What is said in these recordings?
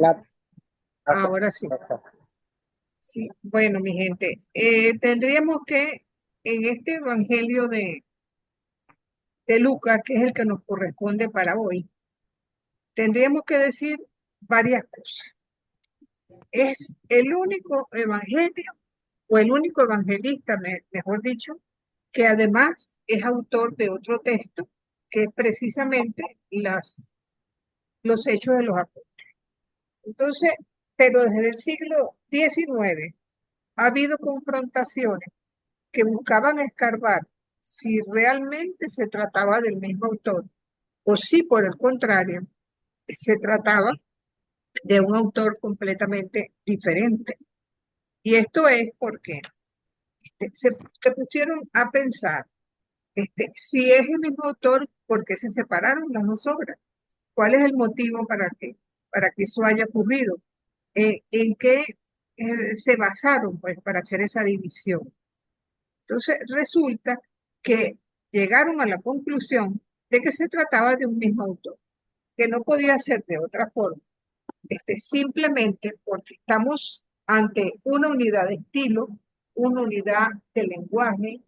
La- Ahora sí. Sí. Bueno, mi gente, tendríamos que en este Evangelio de Lucas, que es el que nos corresponde para hoy, tendríamos que decir varias cosas. Es el único evangelio, o el único evangelista, mejor dicho, que además es autor de otro texto, que es precisamente los hechos de los apóstoles. Entonces, pero desde el siglo XIX ha habido confrontaciones que buscaban escarbar si realmente se trataba del mismo autor o si por el contrario se trataba de un autor completamente diferente. Y esto es porque se pusieron a pensar, si es el mismo autor, ¿por qué se separaron las dos obras? ¿Cuál es el motivo para que eso haya ocurrido? ¿En qué se basaron pues, para hacer esa división? Entonces resulta que llegaron a la conclusión de que se trataba de un mismo autor, que no podía ser de otra forma, simplemente porque estamos ante una unidad de estilo, una unidad de lenguaje,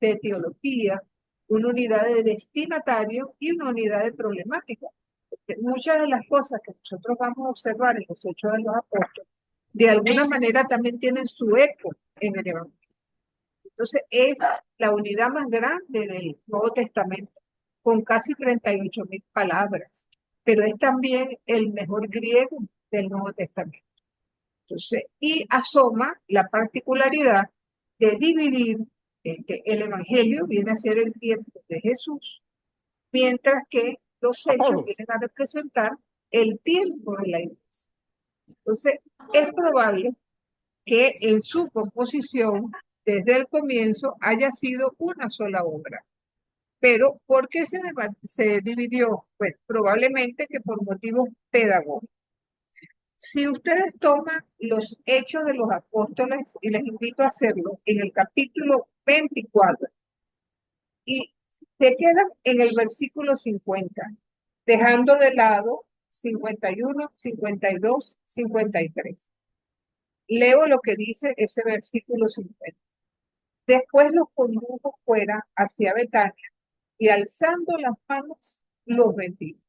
de teología, una unidad de destinatario y una unidad de problemática. Porque muchas de las cosas que nosotros vamos a observar en los hechos de los apóstoles, de alguna manera también tienen su eco en el Evangelio. Entonces es la unidad más grande del Nuevo Testamento, con casi 38.000 palabras, pero es también el mejor griego del Nuevo Testamento. Entonces, y asoma la particularidad de dividir el Evangelio, viene a ser el tiempo de Jesús, mientras que los hechos Apolo. vienen a representar el tiempo de la iglesia. Entonces, es probable que en su composición, desde el comienzo, haya sido una sola obra. Pero, ¿por qué se dividió? Pues probablemente que por motivos pedagógicos. Si ustedes toman los hechos de los apóstoles, y les invito a hacerlo, en el capítulo 24, y se quedan en el versículo 50, dejando de lado 51, 52, 53. Leo lo que dice ese versículo 50. Después los condujo fuera hacia Betania y alzando las manos los bendijo.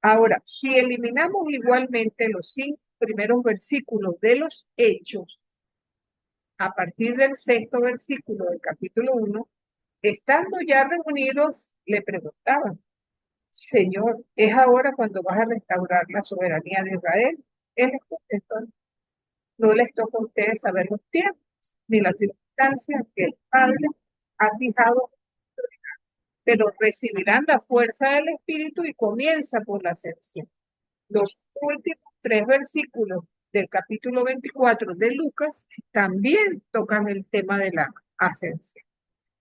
Ahora, si eliminamos igualmente los 5 primeros versículos de los Hechos, a partir del 6.º versículo del capítulo 1, estando ya reunidos, le preguntaban, Señor, ¿es ahora cuando vas a restaurar la soberanía de Israel? Él les contestó, no les toca a ustedes saber los tiempos ni las circunstancias que el Padre ha fijado, pero recibirán la fuerza del Espíritu y comienza por la ascensión. Los últimos 3 versículos del capítulo 24 de Lucas también tocan el tema de la ascensión.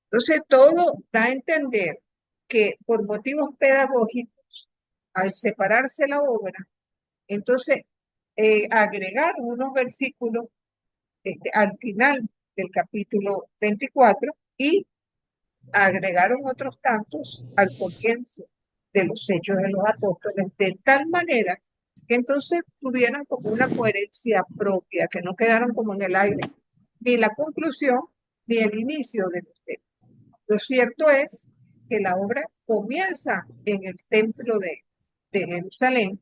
Entonces, todo da a entender que por motivos pedagógicos, al separarse la obra, entonces agregar unos versículos al final del capítulo 24 y agregaron otros tantos al comienzo de los hechos de los apóstoles, de tal manera que entonces tuvieran como una coherencia propia, que no quedaron como en el aire, ni la conclusión ni el inicio de los hechos. Lo cierto es que la obra comienza en el templo de Jerusalén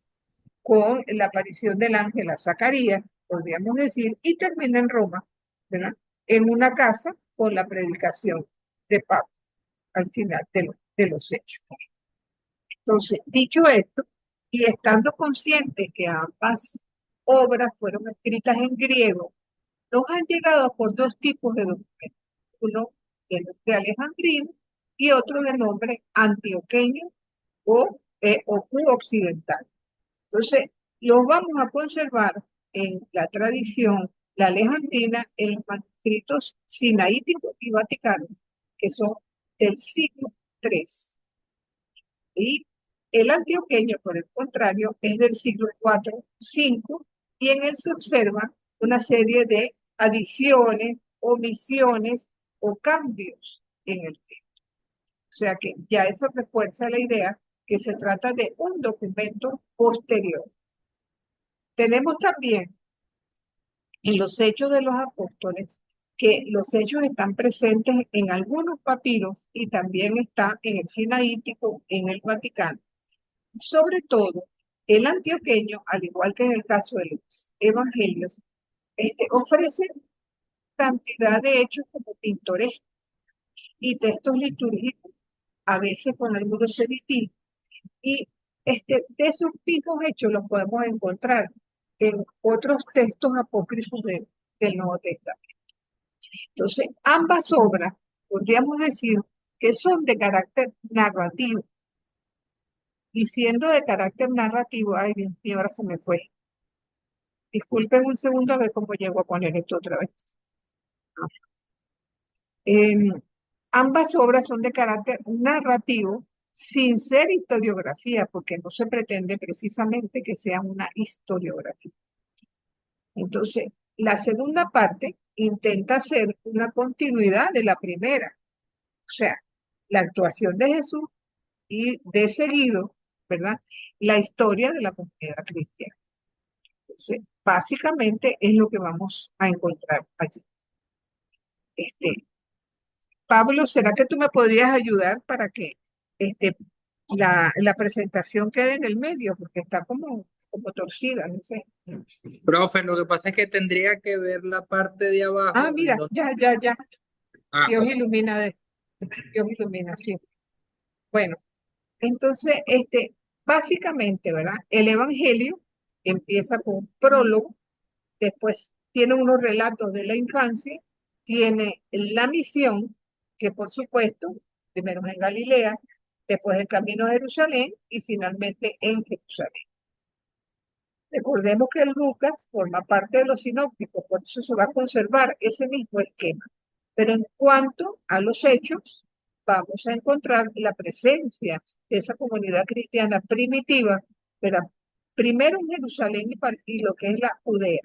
con la aparición del ángel a Zacarías, podríamos decir, y termina en Roma, ¿verdad? En una casa con la predicación de Pablo al final de los hechos. Entonces, dicho esto, y estando conscientes que ambas obras fueron escritas en griego, nos han llegado por dos tipos de documentos. Uno de nombre alejandrino y otro de nombre antioqueño o occidental. Entonces, los vamos a conservar en la tradición, la alejandrina, en los manuscritos sinaíticos y vaticanos, que son del siglo III. Y el antioqueño, por el contrario, es del siglo IV, V, y en él se observa una serie de adiciones, omisiones o cambios en el texto. O sea que ya eso refuerza la idea que se trata de un documento posterior. Tenemos también en los Hechos de los Apóstoles que los hechos están presentes en algunos papiros y también está en el Sinaítico, en el Vaticano. Sobre todo, el antioqueño, al igual que en el caso de los evangelios, ofrece cantidad de hechos como pintorescos y textos litúrgicos, a veces con algunos semitismos. Y de esos mismos hechos los podemos encontrar en otros textos apócrifos del Nuevo Testamento. Entonces, ambas obras, podríamos decir que son de carácter narrativo. Y siendo de carácter narrativo, ay Dios mío, ahora se me fue. Disculpen un segundo a ver cómo llego a poner esto otra vez. Ambas obras son de carácter narrativo, sin ser historiografía, porque no se pretende precisamente que sea una historiografía. Entonces, la segunda parte intenta hacer una continuidad de la primera, o sea, la actuación de Jesús y de seguido, ¿verdad? La historia de la comunidad cristiana. Entonces, básicamente es lo que vamos a encontrar allí. Pablo, ¿será que tú me podrías ayudar para que este, la presentación quede en el medio? Porque está como torcida, no sé. Profe, lo que pasa es que tendría que ver la parte de Ah, abajo en mira, donde... ya. Ah, Dios ok. ilumina, Dios ilumina, sí. Bueno, entonces, básicamente, ¿verdad? El Evangelio empieza con un prólogo, después tiene unos relatos de la infancia, tiene la misión, que por supuesto, primero en Galilea, después el camino a Jerusalén y finalmente en Jerusalén. Recordemos que Lucas forma parte de los sinópticos, por eso se va a conservar ese mismo esquema. Pero en cuanto a los hechos, vamos a encontrar la presencia de esa comunidad cristiana primitiva, pero primero en Jerusalén y lo que es la Judea,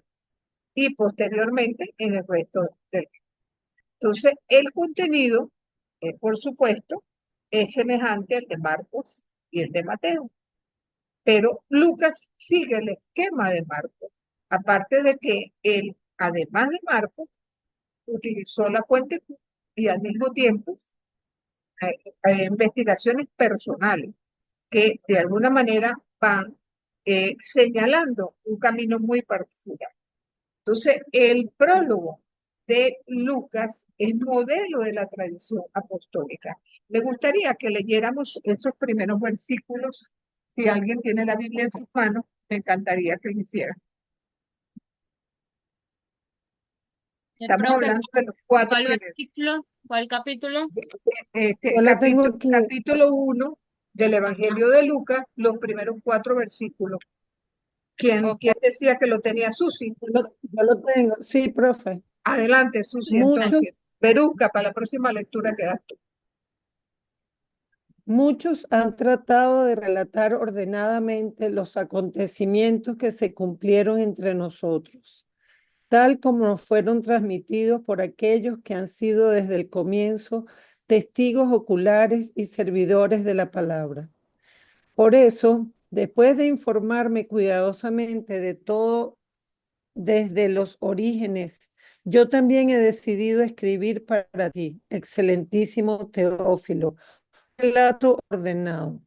y posteriormente en el resto del mundo. Entonces, el contenido, por supuesto, es semejante al de Marcos y el de Mateo, pero Lucas sigue el esquema de Marcos, aparte de que él, además de Marcos, utilizó la fuente y al mismo tiempo investigaciones personales que de alguna manera van señalando un camino muy particular. Entonces, el prólogo de Lucas es modelo de la tradición apostólica. Me gustaría que leyéramos esos primeros versículos. Si alguien tiene la Biblia en sus manos, me encantaría que lo hiciera. Estamos Profe, hablando de los cuatro ¿cuál primeros. versículo? ¿Cuál capítulo? Yo la tengo aquí. Capítulo 1 del Evangelio de Lucas, los primeros 4 versículos. ¿Quién Ok. decía que lo tenía Susi? Yo lo tengo. Sí, profe. Adelante, Susi, Muchos, entonces. Veruca, para la próxima lectura quedas tú. muchos han tratado de relatar ordenadamente los acontecimientos que se cumplieron entre nosotros, tal como nos fueron transmitidos por aquellos que han sido desde el comienzo testigos oculares y servidores de la palabra. Por eso, después de informarme cuidadosamente de todo desde los orígenes, yo también he decidido escribir para ti, excelentísimo Teófilo, un relato ordenado,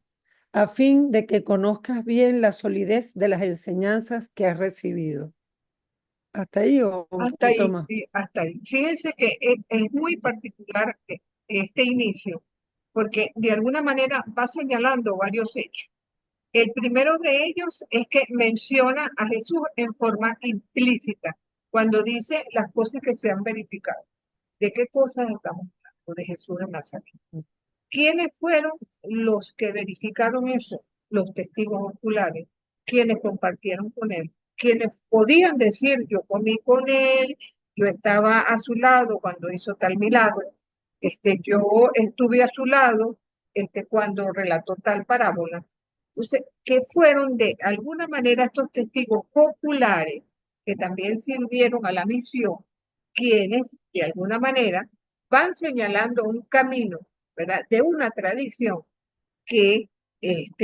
a fin de que conozcas bien la solidez de las enseñanzas que has recibido. ¿Hasta ahí o un Hasta poquito ahí, más? sí, hasta ahí. Fíjense que es muy particular este inicio, porque de alguna manera va señalando varios hechos. El primero de ellos es que menciona a Jesús en forma implícita, cuando dice las cosas que se han verificado. ¿De qué cosas estamos hablando? De Jesús de Nazaret. ¿Quiénes fueron los que verificaron eso? Los testigos oculares, quienes compartieron con él, quienes podían decir, yo comí con él, yo estaba a su lado cuando hizo tal milagro, yo estuve a su lado cuando relató tal parábola. Entonces, ¿qué fueron de alguna manera estos testigos populares que también sirvieron a la misión, quienes de alguna manera van señalando un camino, ¿verdad? De una tradición que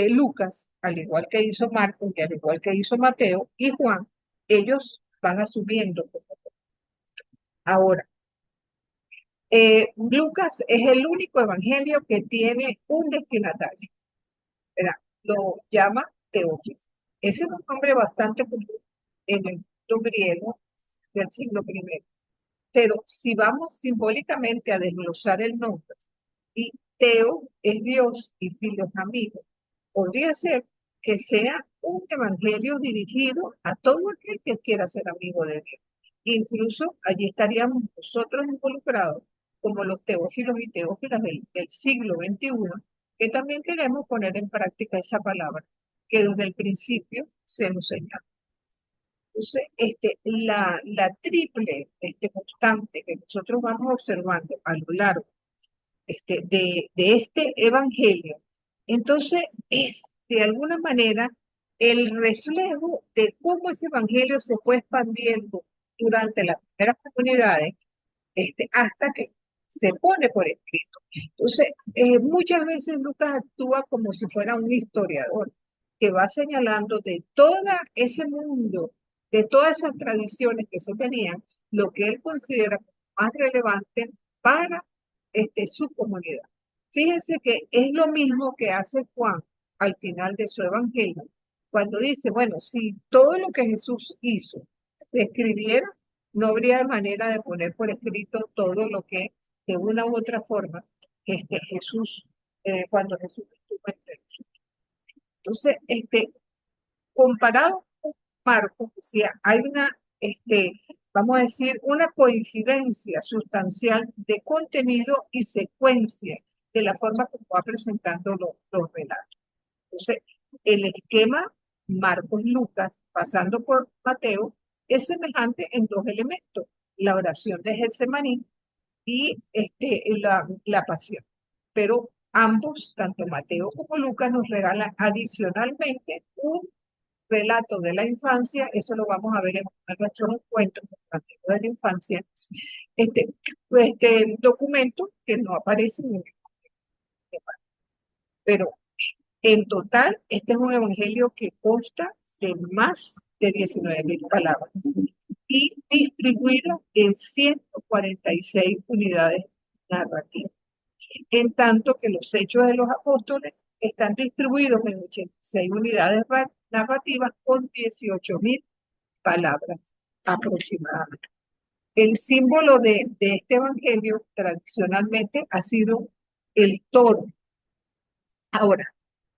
Lucas, al igual que hizo Marcos y al igual que hizo Mateo y Juan, ellos van asumiendo. Ahora, Lucas es el único evangelio que tiene un destinatario, ¿verdad? Lo llama Teófilo. Ese es un nombre bastante común en el mundo griego del siglo I. Pero si vamos simbólicamente a desglosar el nombre, y Teo es Dios y Filio es amigo, podría ser que sea un evangelio dirigido a todo aquel que quiera ser amigo de Dios. Incluso allí estaríamos nosotros involucrados, como los teófilos y teófilas del siglo XXI, que también queremos poner en práctica esa palabra, que desde el principio se nos señala. Entonces, la triple constante que nosotros vamos observando a lo largo de este evangelio, entonces es de alguna manera el reflejo de cómo ese evangelio se fue expandiendo durante las primeras comunidades, hasta que se pone por escrito. Entonces, muchas veces Lucas actúa como si fuera un historiador que va señalando de todo ese mundo, de todas esas tradiciones que se tenían, lo que él considera más relevante para su comunidad. Fíjense que es lo mismo que hace Juan al final de su evangelio, cuando dice, bueno, si todo lo que Jesús hizo se escribiera, no habría manera de poner por escrito todo lo que, de una u otra forma, Jesús, cuando Jesús estuvo entre nosotros. Entonces, comparado con Marcos, decía, hay una, vamos a decir, una coincidencia sustancial de contenido y secuencia de la forma como va presentando los relatos. Entonces, el esquema Marcos-Lucas, pasando por Mateo, es semejante en dos elementos, la oración de Getsemaní y la pasión. Pero ambos, tanto Mateo como Lucas, nos regalan adicionalmente un relato de la infancia, eso lo vamos a ver en nuestros encuentros de la infancia, este documento que no aparece en el pero en total, este es un evangelio que consta de más de 19.000 palabras y distribuido en 146 unidades narrativas. En tanto que los Hechos de los Apóstoles están distribuidos en 86 unidades narrativas con 18.000 palabras aproximadamente. El símbolo de este evangelio tradicionalmente ha sido el toro. Ahora,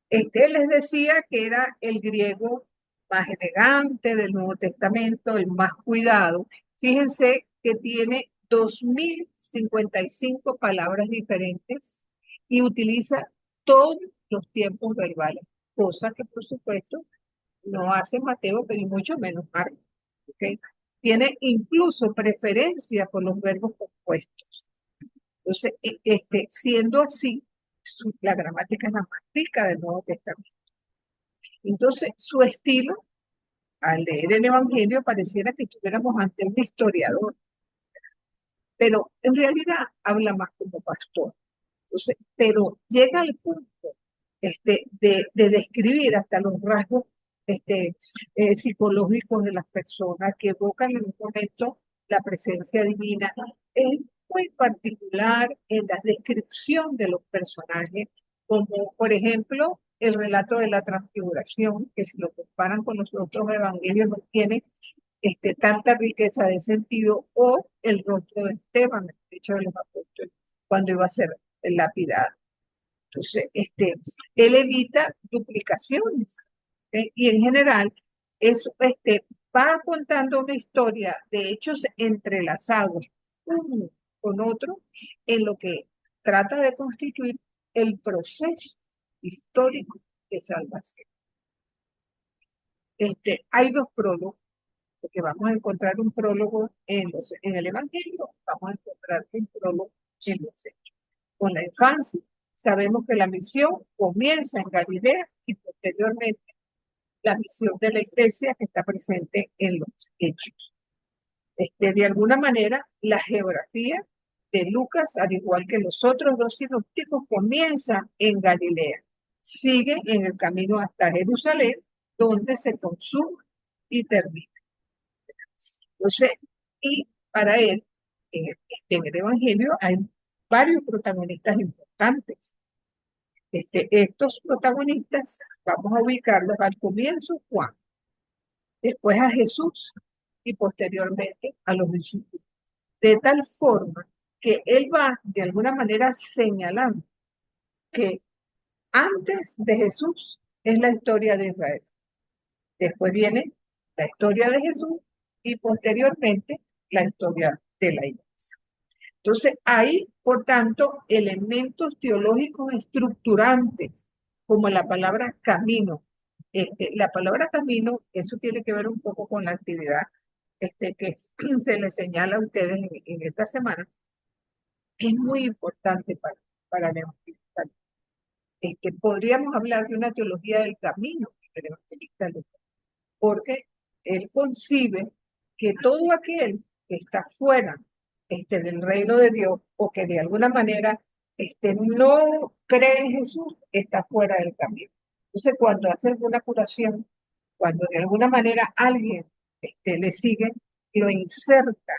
les decía que era el griego más elegante del Nuevo Testamento, el más cuidado. Fíjense que tiene 2.055 palabras diferentes y utiliza todos los tiempos verbales, cosa que por supuesto no hace Mateo, pero y mucho menos Marcos. ¿Okay? Tiene incluso preferencia por los verbos compuestos. Entonces, siendo así, la gramática es la más rica del Nuevo Testamento. Entonces, su estilo, al leer el Evangelio, pareciera que estuviéramos ante un historiador, pero en realidad habla más como pastor. Entonces, pero llega al punto de describir hasta los rasgos psicológicos de las personas que evocan en un momento la presencia divina. Es muy particular en la descripción de los personajes, como por ejemplo el relato de la transfiguración, que si lo comparan con los otros evangelios no tiene tanta riqueza de sentido, o el rostro de Esteban, el hecho de los apóstoles, cuando iba a ser lapidado. Entonces, él evita duplicaciones, y en general eso va contando una historia de hechos entrelazados uno con otro en lo que trata de constituir el proceso histórico de salvación. Hay dos prólogos, porque vamos a encontrar un prólogo en el Evangelio, vamos a encontrar un prólogo en los Hechos. Con la infancia, sabemos que la misión comienza en Galilea y posteriormente la misión de la iglesia que está presente en los Hechos. De alguna manera, la geografía de Lucas, al igual que los otros dos sinópticos, comienza en Galilea. sigue en el camino hasta Jerusalén, donde se consuma y termina. Entonces, y para él, en el Evangelio hay varios protagonistas importantes. Estos protagonistas vamos a ubicarlos al comienzo, Juan, después a Jesús y posteriormente a los discípulos. De tal forma que él va de alguna manera señalando que antes de Jesús es la historia de Israel. Después viene la historia de Jesús y posteriormente la historia de la iglesia. Entonces, hay, por tanto, elementos teológicos estructurantes, como la palabra camino. La palabra camino, eso tiene que ver un poco con la actividad que se les señala a ustedes en esta semana, que es muy importante para el evangelista. Podríamos hablar de una teología del camino del evangelista Lucas, porque él concibe que todo aquel que está fuera del reino de Dios o que de alguna manera no cree en Jesús, está fuera del camino. Entonces, cuando hace alguna curación, cuando de alguna manera alguien le sigue, lo inserta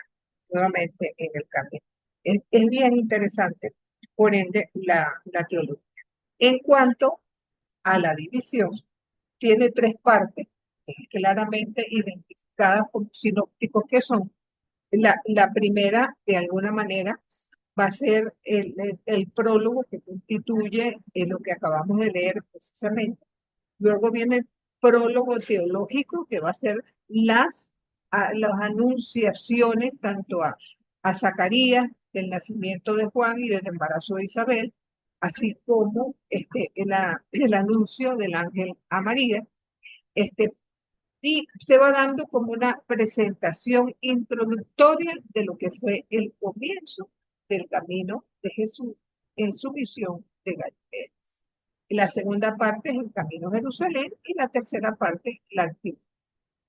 nuevamente en el camino. Es bien interesante, por ende, la teología. En cuanto a la división, tiene tres partes claramente identificadas como sinópticos que son. La primera, de alguna manera, va a ser el prólogo que constituye lo que acabamos de leer precisamente. Luego viene el prólogo teológico, que va a ser las anunciaciones tanto a Zacarías del nacimiento de Juan y del embarazo de Isabel, así como el anuncio del ángel a María. Y se va dando como una presentación introductoria de lo que fue el comienzo del camino de Jesús en su misión de Galilea. Y la segunda parte es el camino a Jerusalén y la tercera parte la actividad.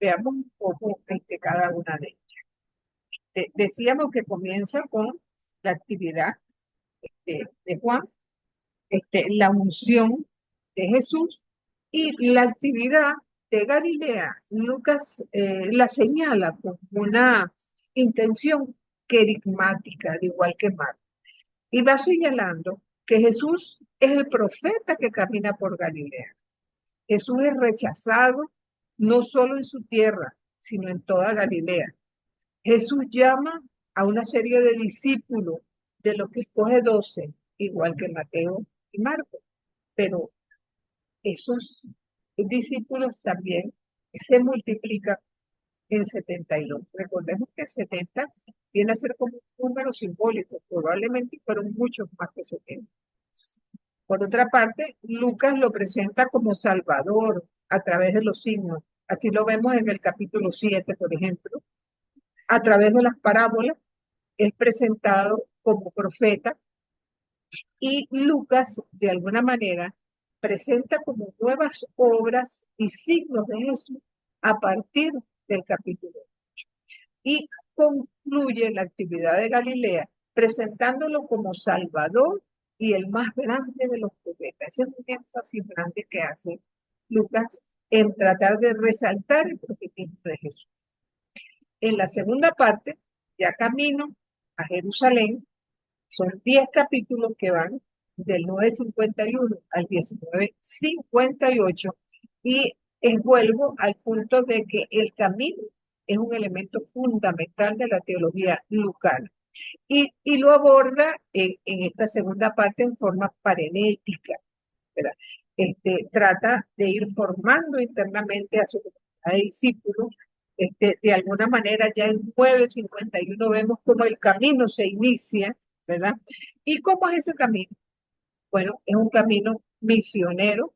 Veamos un poco cada una de ellas. Decíamos que comienza con la actividad de Juan, la unción de Jesús y la actividad de Galilea. Lucas la señala con una intención querigmática, al igual que Marcos, y va señalando que Jesús es el profeta que camina por Galilea. Jesús es rechazado no solo en su tierra, sino en toda Galilea. Jesús llama a una serie de discípulos, de los que escoge 12, igual que Mateo y Marcos, pero esos discípulos también se multiplican en 72. Recordemos que 70 viene a ser como un número simbólico, probablemente fueron muchos más que 70. Por otra parte, Lucas lo presenta como Salvador a través de los signos. Así lo vemos en el capítulo 7, por ejemplo. A través de las parábolas es presentado como profeta y Lucas, de alguna manera, presenta como nuevas obras y signos de Jesús a partir del capítulo 8. Y concluye la actividad de Galilea presentándolo como Salvador y el más grande de los profetas. Ese es un énfasis grande que hace Lucas en tratar de resaltar el profetismo de Jesús. En la segunda parte, ya camino a Jerusalén, son 10 capítulos que van del 9:51 al 19:58 y vuelvo al punto de que el camino es un elemento fundamental de la teología lucana y lo aborda en esta segunda parte en forma parenética, ¿verdad? Trata de ir formando internamente a su comunidad de discípulos. De alguna manera ya en 9:51 vemos cómo el camino se inicia, ¿verdad? ¿Y cómo es ese camino? Bueno, es un camino misionero.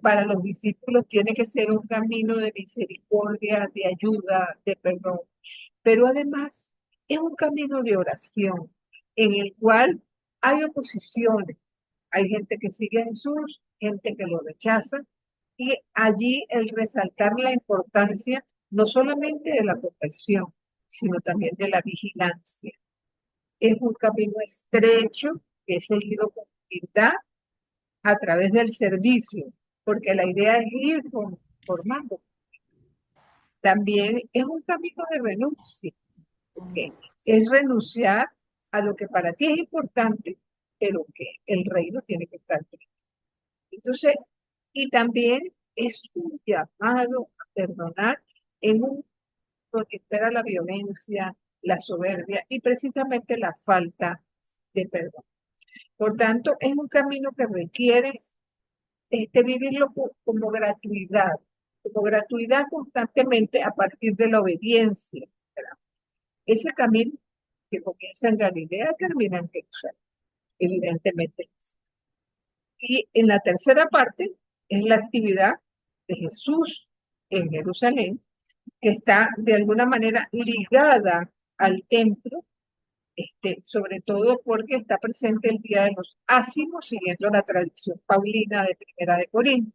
Para los discípulos tiene que ser un camino de misericordia, de ayuda, de perdón. Pero además es un camino de oración en el cual hay oposiciones. Hay gente que sigue a Jesús, gente que lo rechaza. Y allí el resaltar la importancia no solamente de la conversión, sino también de la vigilancia. Es un camino estrecho que es seguido con humildad, a través del servicio, porque la idea es ir formando. También es un camino de renuncia, porque es renunciar a lo que para ti es importante, pero que el reino tiene que estar primero. Entonces, y también es un llamado a perdonar en un porque espera la violencia, la soberbia y precisamente la falta de perdón. Por tanto, es un camino que requiere vivirlo como gratuidad constantemente a partir de la obediencia. ¿Verdad? Ese camino que comienza en Galilea termina en Jerusalén, evidentemente. Y en la tercera parte es la actividad de Jesús en Jerusalén, que está de alguna manera ligada al templo, sobre todo porque está presente el día de los ácimos, siguiendo la tradición paulina de Primera de Corintios.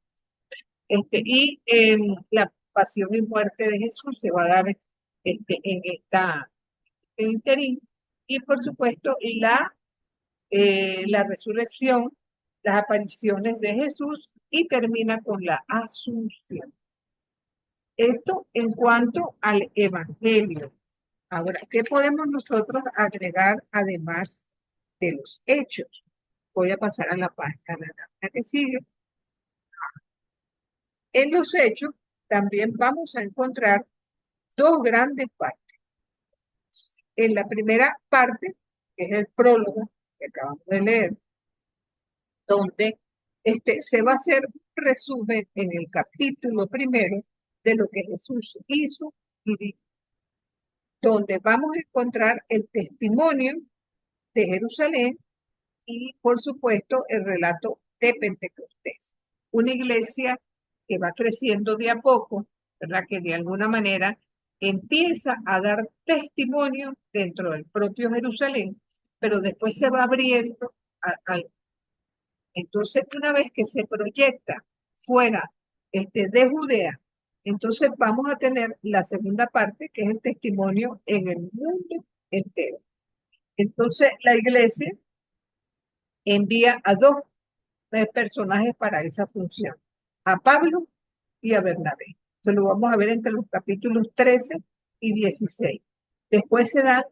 Y la pasión y muerte de Jesús se va a dar en esta interín. Y por supuesto, la resurrección, las apariciones de Jesús y termina con la asunción. Esto en cuanto al Evangelio. Ahora, ¿qué podemos nosotros agregar además de los hechos? Voy a pasar a la página que sigue. En los hechos también vamos a encontrar dos grandes partes. En la primera parte, que es el prólogo que acabamos de leer, donde se va a hacer un resumen en el capítulo primero de lo que Jesús hizo y dijo, donde vamos a encontrar el testimonio de Jerusalén y, por supuesto, el relato de Pentecostés. Una iglesia que va creciendo de a poco, ¿verdad? Que de alguna manera empieza a dar testimonio dentro del propio Jerusalén, pero después se va abriendo entonces, una vez que se proyecta fuera de Judea, entonces vamos a tener la segunda parte, que es el testimonio en el mundo entero. Entonces, la iglesia envía a dos personajes para esa función, a Pablo y a Bernabé. Se lo vamos a ver entre los capítulos 13 y 16. Después se da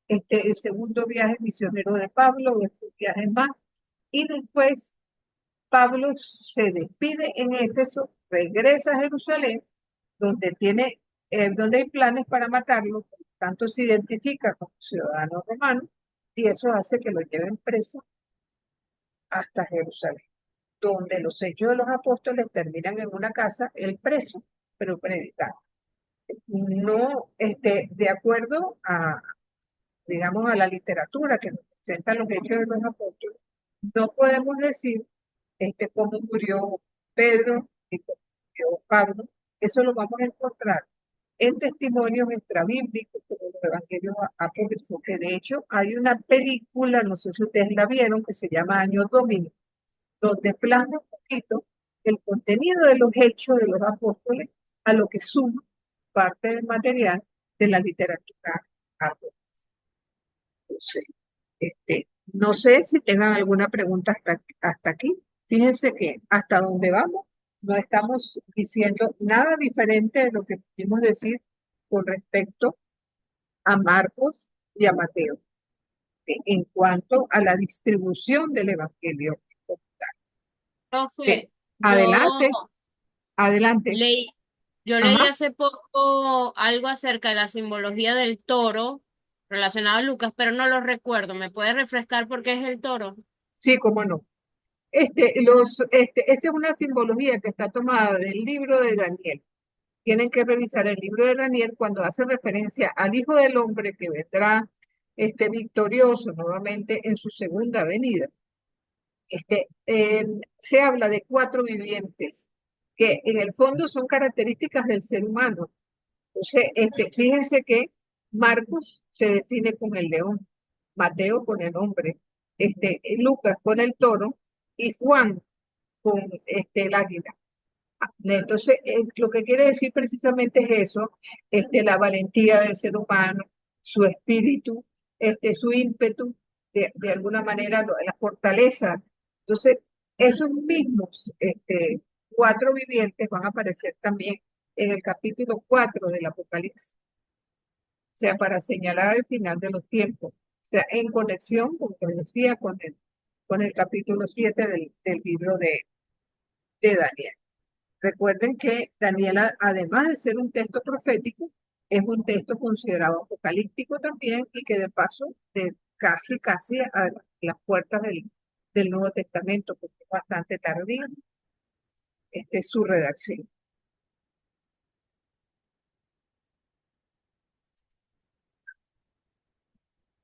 el segundo viaje misionero de Pablo, otro viaje más, y después Pablo se despide en Éfeso, regresa a Jerusalén, donde donde hay planes para matarlo, por tanto se identifica como ciudadano romano, y eso hace que lo lleven preso hasta Jerusalén, donde los hechos de los apóstoles terminan en una casa, el preso, pero predicando. No, de acuerdo a, digamos, a la literatura que nos presenta los hechos de los apóstoles, no podemos decir cómo murió Pedro y cómo murió Pablo. Eso lo vamos a encontrar en testimonios extrabíblicos como los evangelios apócrifos, que de hecho hay una película, no sé si ustedes la vieron, que se llama Año Domini, donde plasma un poquito el contenido de los hechos de los apóstoles a lo que suma parte del material de la literatura apócrifa. Entonces, no sé si tengan alguna pregunta hasta aquí. Fíjense que hasta donde vamos no estamos diciendo nada diferente de lo que pudimos decir con respecto a Marcos y a Mateo en cuanto a la distribución del Evangelio. Profe, Adelante, adelante. yo leí Ajá. hace poco algo acerca de la simbología del toro relacionado a Lucas, pero no lo recuerdo. ¿Me puede refrescar por qué es el toro? Sí, cómo no. Esa es una simbología que está tomada del libro de Daniel. Tienen que revisar el libro de Daniel cuando hace referencia al Hijo del Hombre que vendrá victorioso nuevamente en su segunda venida. Se habla de 4 vivientes que en el fondo son características del ser humano. Entonces, fíjense que Marcos se define con el león, Mateo con el hombre, Lucas con el toro y Juan con el águila. Entonces, lo que quiere decir precisamente es eso, la valentía del ser humano, su espíritu, su ímpetu, de alguna manera, la fortaleza. Entonces, Esos mismos cuatro vivientes van a aparecer también en el capítulo 4 del Apocalipsis, o sea, para señalar el final de los tiempos, o sea, en conexión, como te decía, con el capítulo 7 del libro de Daniel. Recuerden que Daniel, además de ser un texto profético, es un texto considerado apocalíptico también y que de paso, casi a las puertas del Nuevo Testamento, porque es bastante tardío su redacción.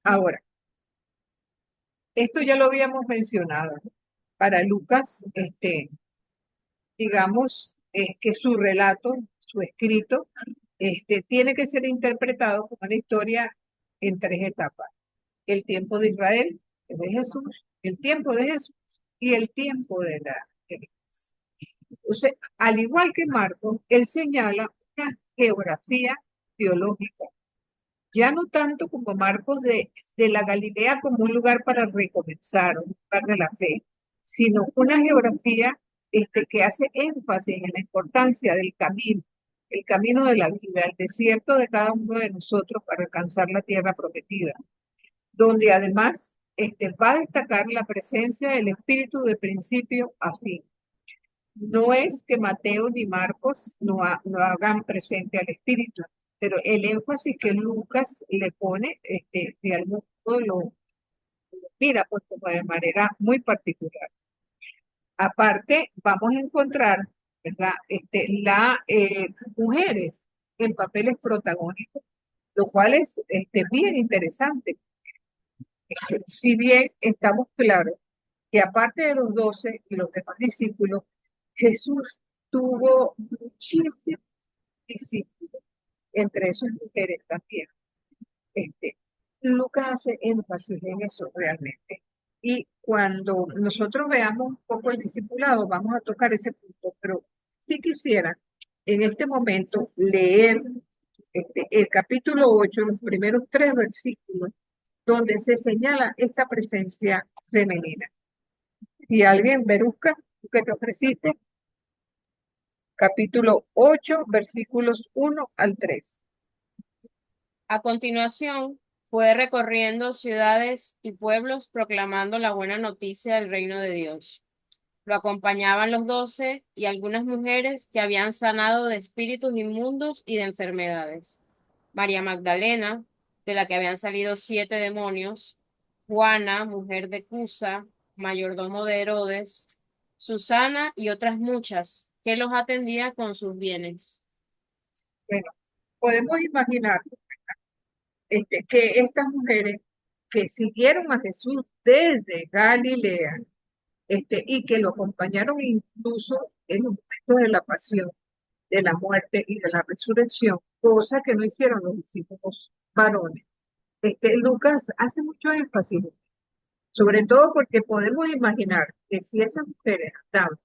Ahora, esto ya lo habíamos mencionado, ¿no? Para Lucas, digamos que su relato, su escrito, tiene que ser interpretado como una historia en tres etapas. El tiempo de Israel, de Jesús, el tiempo de Jesús y el tiempo de la iglesia. Entonces, al igual que Marcos, él señala una geografía teológica, ya no tanto como Marcos de la Galilea como un lugar para recomenzar, un lugar de la fe, sino una geografía que hace énfasis en la importancia del camino, el camino de la vida, el desierto de cada uno de nosotros para alcanzar la tierra prometida, donde además va a destacar la presencia del Espíritu de principio a fin. No es que Mateo ni Marcos no hagan presente al Espíritu, pero el énfasis que Lucas le pone, de algún modo lo mira pues como de manera muy particular. Aparte, vamos a encontrar, ¿verdad? Mujeres en papeles protagónicos, lo cual es bien interesante. Si bien estamos claros que aparte de los 12 y los demás discípulos, Jesús tuvo muchísimos discípulos, entre esas mujeres también. Lucas hace énfasis en eso realmente. Y cuando nosotros veamos un poco el discipulado, vamos a tocar ese punto, pero si quisiera en este momento leer el capítulo 8, los primeros 3 versículos, donde se señala esta presencia femenina. Si alguien, Berusca, ¿tú qué te ofreciste? Capítulo 8, versículos 1 al 3. A continuación, fue recorriendo ciudades y pueblos proclamando la buena noticia del reino de Dios. Lo acompañaban los 12 y algunas mujeres que habían sanado de espíritus inmundos y de enfermedades. María Magdalena, de la que habían salido 7 demonios, Juana, mujer de Cusa, mayordomo de Herodes, Susana y otras muchas, que los atendía con sus bienes. Bueno, podemos imaginar que estas mujeres que siguieron a Jesús desde Galilea, y que lo acompañaron incluso en los momentos de la pasión, de la muerte y de la resurrección, cosa que no hicieron los discípulos varones. Lucas hace mucho énfasis, sobre todo porque podemos imaginar que si esas mujeres andaban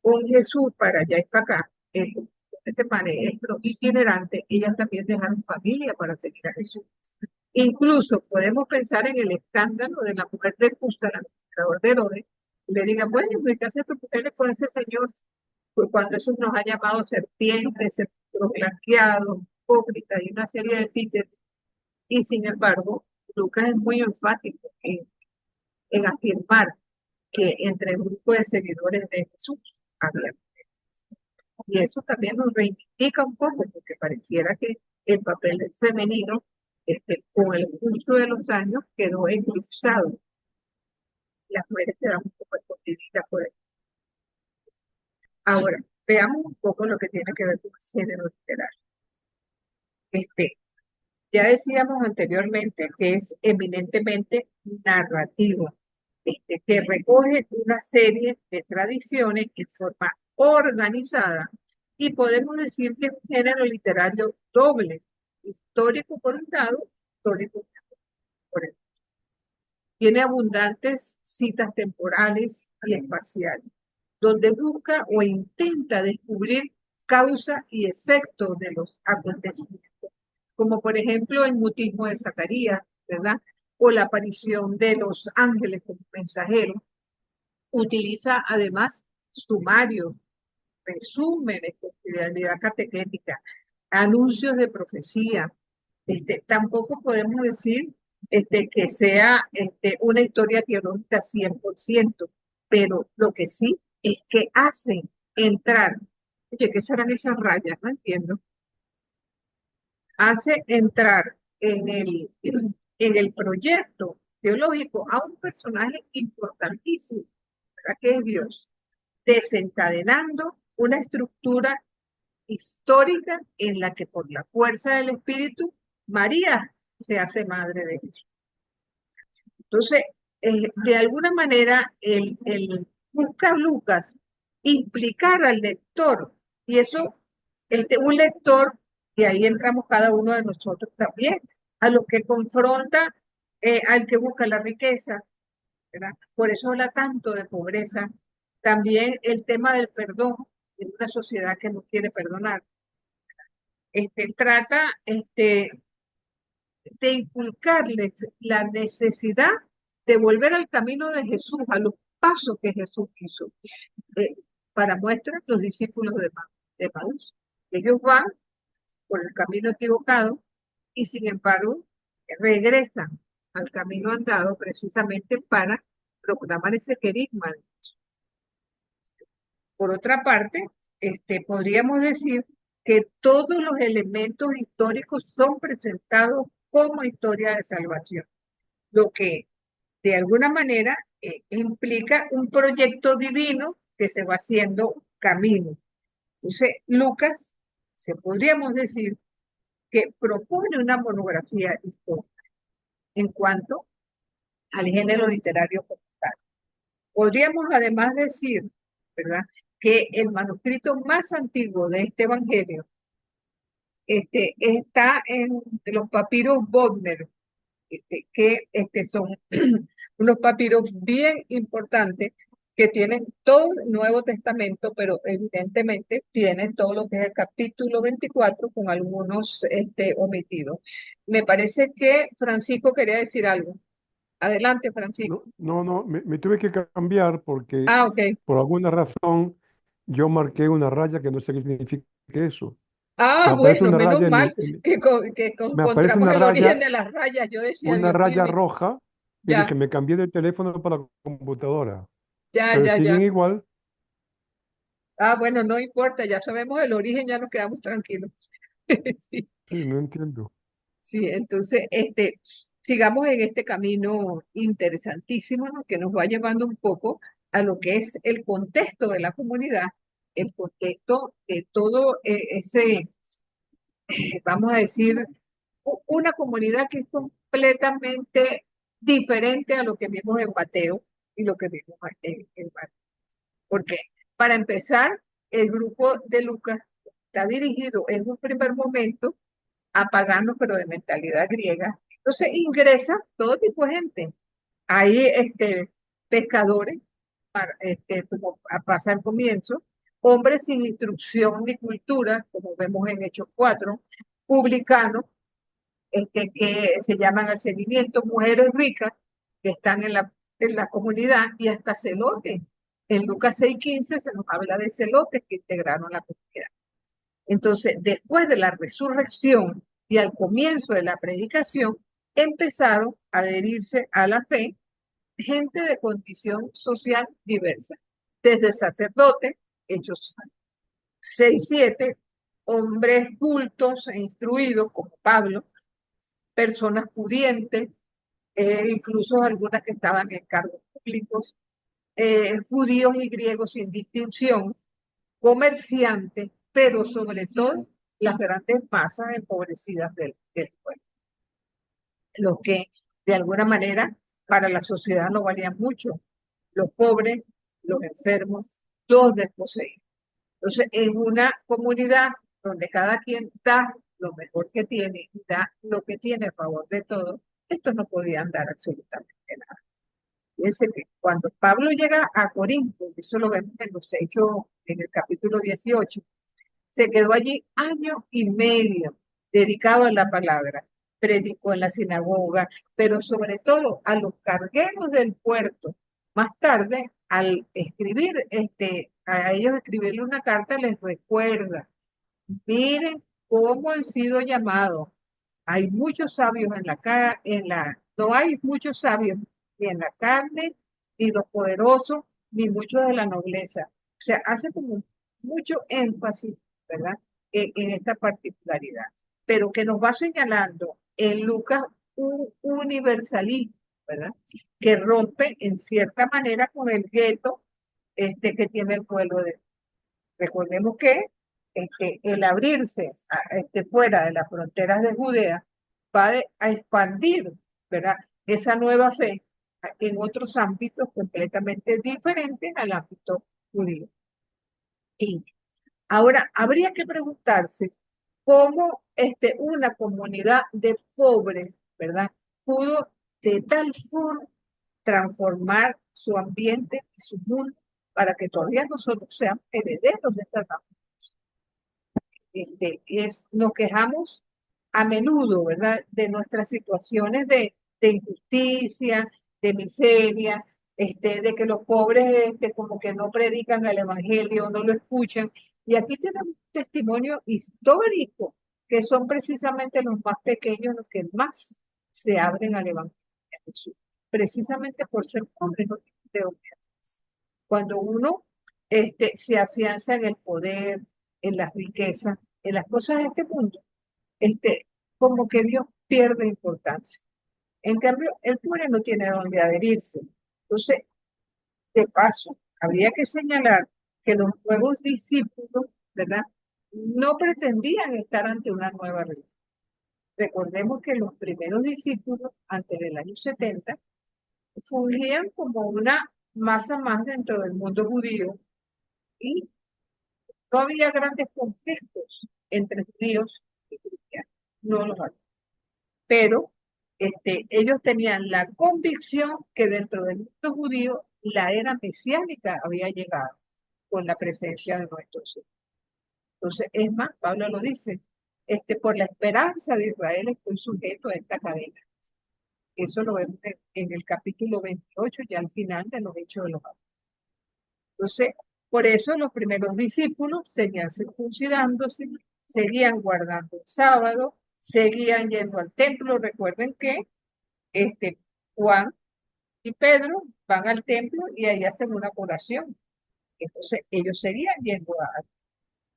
con Jesús para allá y para acá, ese maestro itinerante, ellas también dejaron familia para seguir a Jesús. Incluso podemos pensar en el escándalo de la mujer de Cusa, el administrador de Herodes, y le digan, bueno, ¿qué hace tu mujer con ese señor? Pues cuando eso nos ha llamado serpientes, sepulcros blanqueados, hipócritas y una serie de epítetos. Y sin embargo, Lucas es muy enfático en afirmar que entre el grupo de seguidores de Jesús había. Y eso también nos reivindica un poco, porque pareciera que el papel femenino, con el curso de los años, quedó eclipsado. Las mujeres quedan un poco escondidas por ahí. Ahora, veamos un poco lo que tiene que ver con el género literario. Ya decíamos anteriormente que es eminentemente narrativo, que recoge una serie de tradiciones en forma organizada y podemos decir que es un género literario doble, histórico por un lado, histórico por el otro. Tiene abundantes citas temporales y espaciales, donde busca o intenta descubrir causa y efecto de los acontecimientos, como por ejemplo el mutismo de Zacarías, ¿verdad? O la aparición de los ángeles como mensajeros, Utiliza además sumarios, resúmenes con finalidad catequética, anuncios de profecía. Tampoco podemos decir que sea una historia teológica 100%, pero lo que sí es que hacen entrar, oye, ¿qué serán esas rayas? No entiendo. Hace entrar en el proyecto teológico a un personaje importantísimo, ¿verdad? Que es Dios, desencadenando una estructura histórica en la que por la fuerza del Espíritu, María se hace madre de Jesús. Entonces, de alguna manera, busca Lucas implicar al lector, y eso, un lector, y ahí entramos cada uno de nosotros también, a lo que confronta, al que busca la riqueza, ¿verdad? Por eso habla tanto de pobreza. También el tema del perdón en una sociedad que no quiere perdonar. Trata de inculcarles la necesidad de volver al camino de Jesús, a los pasos que Jesús hizo. Para muestra, los discípulos de Maús. Ellos van por el camino equivocado y sin embargo regresan al camino andado precisamente para proclamar ese querigma. Por otra parte, podríamos decir que todos los elementos históricos son presentados como historia de salvación, lo que de alguna manera implica un proyecto divino que se va haciendo camino. Entonces, Lucas, podríamos decir que propone una monografía histórica en cuanto al género literario popular. Podríamos además decir, ¿verdad?, que el manuscrito más antiguo de este evangelio está en los papiros Bodmer, que son unos papiros bien importantes que tienen todo el Nuevo Testamento, pero evidentemente tienen todo lo que es el capítulo 24 con algunos omitidos. Me parece que Francisco quería decir algo. Adelante, Francisco. No, me tuve que cambiar porque Ah, ok. por alguna razón yo marqué una raya que no sé qué significa eso. Ah, Me aparece bueno, una menos raya mal que me aparece encontramos el origen de las rayas. Yo decía, una Dios mío, raya roja y ya, dije, me cambié de teléfono para la computadora, ya, pero ya, siguen ya. igual. Ah, bueno, no importa, ya sabemos el origen, ya nos quedamos tranquilos. Sí, Sí, no entiendo. sí, entonces, sigamos en este camino interesantísimo, ¿no?, que nos va llevando un poco a lo que es el contexto de la comunidad, el contexto de todo ese, vamos a decir, una comunidad que es completamente diferente a lo que vimos en Mateo y lo que vimos en Marcos. Porque, para empezar, el grupo de Lucas está dirigido en un primer momento a paganos, pero de mentalidad griega. Entonces ingresa todo tipo de gente. Hay pescadores, como pasa al comienzo, hombres sin instrucción ni cultura, como vemos en Hechos 4, publicanos, que se llaman al seguimiento, mujeres ricas que están en la comunidad, y hasta celotes. En Lucas 6:15 se nos habla de celotes que integraron la comunidad. Entonces, después de la resurrección y al comienzo de la predicación, empezaron a adherirse a la fe gente de condición social diversa, desde sacerdotes, Hechos 6:7, hombres cultos e instruidos como Pablo, personas pudientes, incluso algunas que estaban en cargos públicos, judíos y griegos sin distinción, comerciantes, pero sobre todo las grandes masas empobrecidas del pueblo. Los que de alguna manera para la sociedad no valían mucho, los pobres, los enfermos, los desposeídos. Entonces, en una comunidad donde cada quien da lo mejor que tiene y da lo que tiene a favor de todos, estos no podían dar absolutamente nada. Fíjense que cuando Pablo llega a Corinto, eso lo vemos en los Hechos, en el capítulo 18, se quedó allí año y medio dedicado a la palabra. Predicó en la sinagoga, pero sobre todo a los cargueros del puerto. Más tarde al escribir, a ellos escribirle una carta les recuerda, miren cómo han sido llamados. Hay muchos sabios no hay muchos sabios ni en la carne, ni los poderosos, ni muchos de la nobleza. O sea, hace como mucho énfasis, ¿verdad? En esta particularidad. Pero que nos va señalando en Lucas un universalismo, ¿verdad? Que rompe en cierta manera con el gueto que tiene el pueblo de. Recordemos que el abrirse fuera de las fronteras de Judea a expandir, ¿verdad? Esa nueva fe en otros ámbitos completamente diferentes al ámbito judío. Y ahora, habría que preguntarse cómo una comunidad de pobres, ¿verdad? Pudo de tal forma transformar su ambiente y su mundo para que todavía nosotros seamos herederos de esta raza. Nos quejamos a menudo, ¿verdad?, de nuestras situaciones de injusticia, de miseria, de que los pobres como que no predican el evangelio, no lo escuchan. Y aquí tenemos un testimonio histórico, que son precisamente los más pequeños los que más se abren al evangelio de Jesús, precisamente por ser pobres, no tienen de dónde hacerse. Cuando uno se afianza en el poder, en las riquezas, en las cosas de este mundo, como que Dios pierde importancia. En cambio, el pobre no tiene dónde adherirse. Entonces, de paso, habría que señalar que los nuevos discípulos, ¿verdad?, no pretendían estar ante una nueva religión. Recordemos que los primeros discípulos, antes del año 70, fungían como una masa más dentro del mundo judío y no había grandes conflictos entre judíos y cristianos, no los había. Pero ellos tenían la convicción que dentro del mundo judío la era mesiánica había llegado con la presencia de nuestro Señor. Entonces, es más, Pablo lo dice, por la esperanza de Israel estoy sujeto a esta cadena. Eso lo vemos en el capítulo 28, ya al final de los Hechos de los Apóstoles. Entonces, por eso los primeros discípulos seguían circuncidándose, seguían guardando el sábado, seguían yendo al templo. Recuerden que Juan y Pedro van al templo y ahí hacen una oración. Entonces, ellos seguían yendo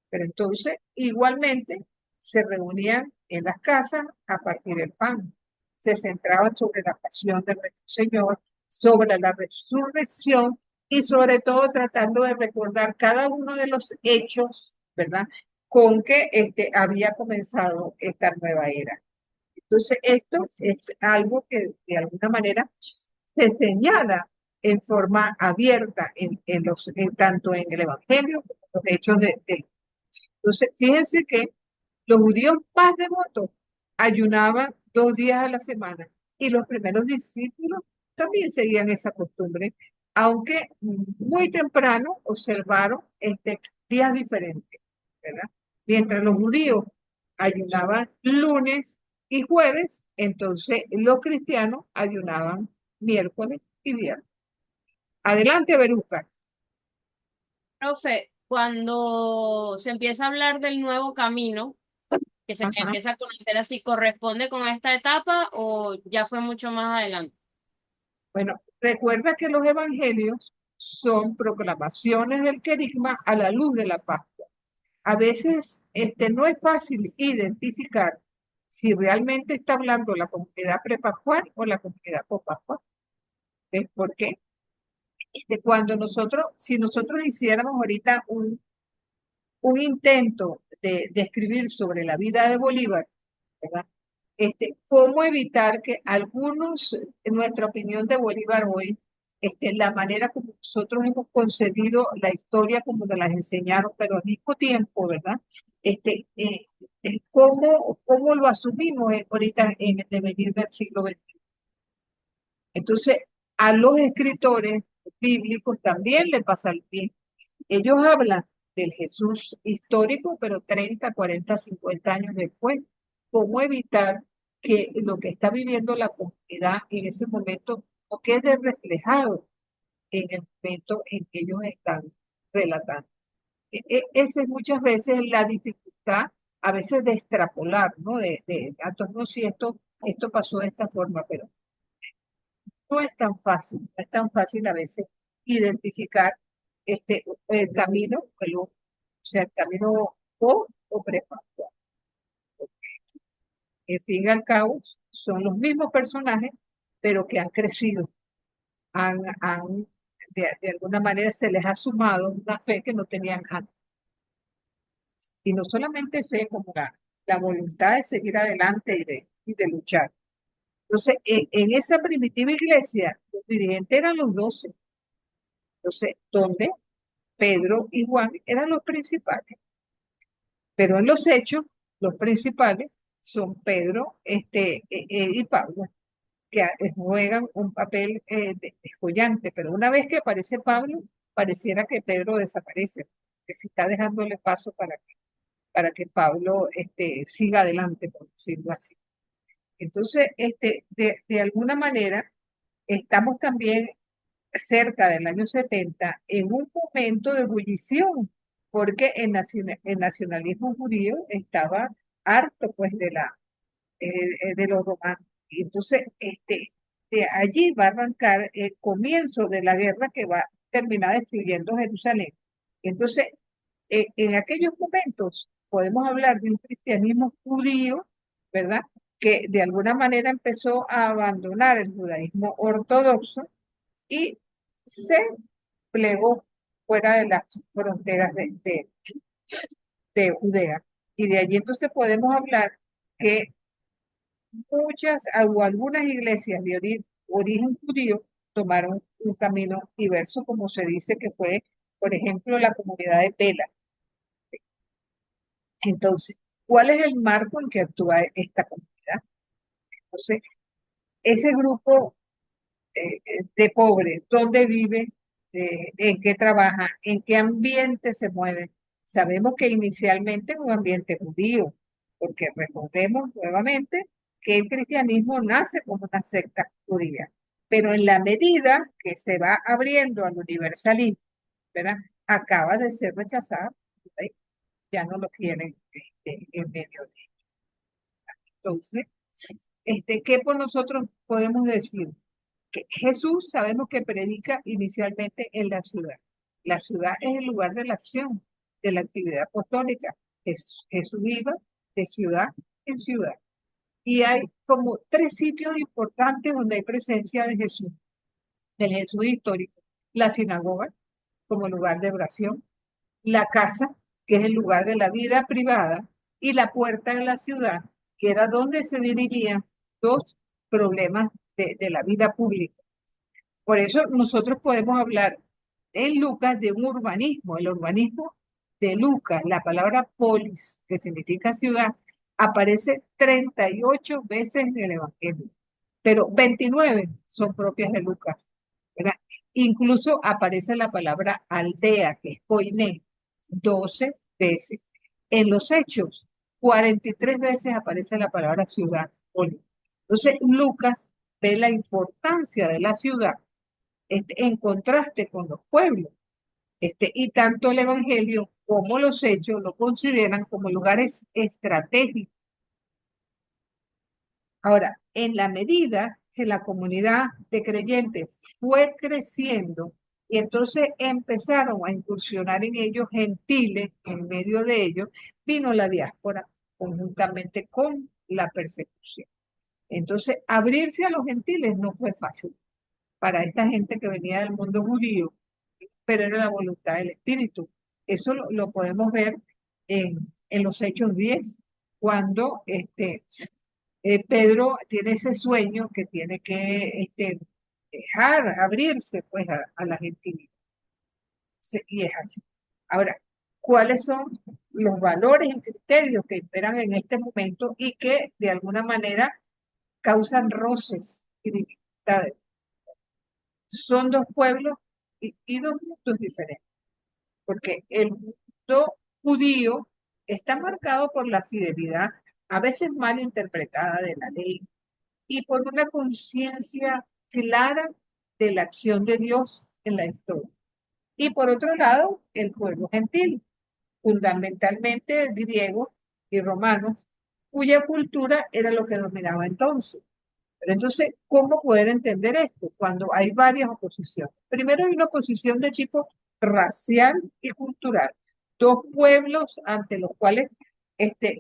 pero entonces, igualmente, se reunían en las casas a partir del pan. Se centraban sobre la pasión de nuestro Señor, sobre la resurrección y sobre todo tratando de recordar cada uno de los hechos, ¿verdad?, con que había comenzado esta nueva era. Entonces, esto es algo que de alguna manera se señala en forma abierta tanto en el Evangelio como en los hechos de. Entonces, fíjense que los judíos más devotos ayunaban 2 días a la semana y los primeros discípulos también seguían esa costumbre, aunque muy temprano observaron días diferentes, ¿verdad? Mientras los judíos ayunaban lunes y jueves, entonces los cristianos ayunaban miércoles y viernes. Adelante, Beruca. Profe, cuando se empieza a hablar del nuevo camino, que se Ajá. empieza a conocer así, ¿corresponde con esta etapa o ya fue mucho más adelante? Bueno, recuerda que los evangelios son proclamaciones del querigma a la luz de la Pascua. A veces no es fácil identificar si realmente está hablando la comunidad prepascual o la comunidad pospascual. ¿Ves por qué? Si nosotros hiciéramos ahorita un intento de escribir sobre la vida de Bolívar, ¿verdad? ¿Cómo evitar que algunos, en nuestra opinión de Bolívar hoy, la manera como nosotros hemos concebido la historia, como nos las enseñaron, pero al mismo tiempo, ¿verdad? ¿Cómo lo asumimos ahorita en el devenir del siglo XXI? Entonces, a los escritores bíblicos también le pasa el pie. Ellos hablan del Jesús histórico, pero 30, 40, 50 años después. ¿Cómo evitar que lo que está viviendo la comunidad en ese momento no quede reflejado en el momento en que ellos están relatando. Esa es muchas veces la dificultad, a veces de extrapolar, ¿no? No, si esto pasó de esta forma, pero no es tan fácil, no es tan fácil a veces identificar el camino, o sea, el camino o prepascual. En fin y al cabo, son los mismos personajes, pero que han crecido, de alguna manera se les ha sumado una fe que no tenían antes. Y no solamente fe, como la voluntad de seguir adelante y de luchar. Entonces, en esa primitiva iglesia, los dirigentes eran los 12. Entonces, donde Pedro y Juan eran los principales. Pero en los hechos, los principales son Pedro y Pablo, que juegan un papel descollante. Pero una vez que aparece Pablo, pareciera que Pedro desaparece, que se está dejándole paso para que Pablo siga adelante, por decirlo así. Entonces, de alguna manera, estamos también cerca del año 70 en un momento de ebullición, porque el nacionalismo judío estaba harto pues de los romanos. Y entonces, de allí va a arrancar el comienzo de la guerra que va a terminar destruyendo Jerusalén. Entonces, en aquellos momentos podemos hablar de un cristianismo judío, ¿verdad? Que de alguna manera empezó a abandonar el judaísmo ortodoxo y se plegó fuera de las fronteras de Judea. Y de allí entonces podemos hablar que muchas o algunas iglesias de origen judío tomaron un camino diverso, como se dice que fue, por ejemplo, la comunidad de Pela. Entonces, ¿cuál es el marco en que actúa esta comunidad? Entonces, ese grupo de pobres, dónde vive, en qué trabaja, en qué ambiente se mueve. Sabemos que inicialmente es un ambiente judío, porque recordemos nuevamente que el cristianismo nace como una secta judía, pero en la medida que se va abriendo al universalismo, ¿verdad? Acaba de ser rechazada, ¿sí? Ya no lo quieren en medio de ello. Entonces, ¿qué por nosotros podemos decir? Que Jesús sabemos que predica inicialmente en la ciudad. La ciudad es el lugar de la acción, de la actividad apostólica. Jesús iba de ciudad en ciudad. Y hay como 3 sitios importantes donde hay presencia de Jesús, del Jesús histórico. La sinagoga, como lugar de oración, la casa, que es el lugar de la vida privada, y la puerta de la ciudad, que era donde se dirimían dos problemas de la vida pública. Por eso nosotros podemos hablar en Lucas de un urbanismo. El urbanismo de Lucas, la palabra polis, que significa ciudad, aparece 38 veces en el Evangelio, pero 29 son propias de Lucas, ¿verdad? Incluso aparece la palabra aldea, que es koiné, 12 veces. En los Hechos, 43 veces aparece la palabra ciudad, polis. Entonces, Lucas ve la importancia de la ciudad en contraste con los pueblos. Y tanto el Evangelio como los Hechos lo consideran como lugares estratégicos. Ahora, en la medida que la comunidad de creyentes fue creciendo y entonces empezaron a incursionar en ellos gentiles, en medio de ellos, vino la diáspora conjuntamente con la persecución. Entonces, abrirse a los gentiles no fue fácil para esta gente que venía del mundo judío, pero era la voluntad del Espíritu. Eso lo podemos ver en los Hechos 10, cuando Pedro tiene ese sueño que tiene que dejar, abrirse pues a la gentilidad. Y es así. Ahora, ¿cuáles son los valores y criterios que imperan en este momento y que de alguna manera causan roces y dificultades? Son dos pueblos y dos mundos diferentes, porque el mundo judío está marcado por la fidelidad, a veces mal interpretada de la ley, y por una conciencia clara de la acción de Dios en la historia. Y por otro lado, el pueblo gentil, fundamentalmente griegos y romanos, cuya cultura era lo que dominaba entonces. Pero entonces, ¿cómo poder entender esto cuando hay varias oposiciones? Primero hay una oposición de tipo racial y cultural. Dos pueblos ante los cuales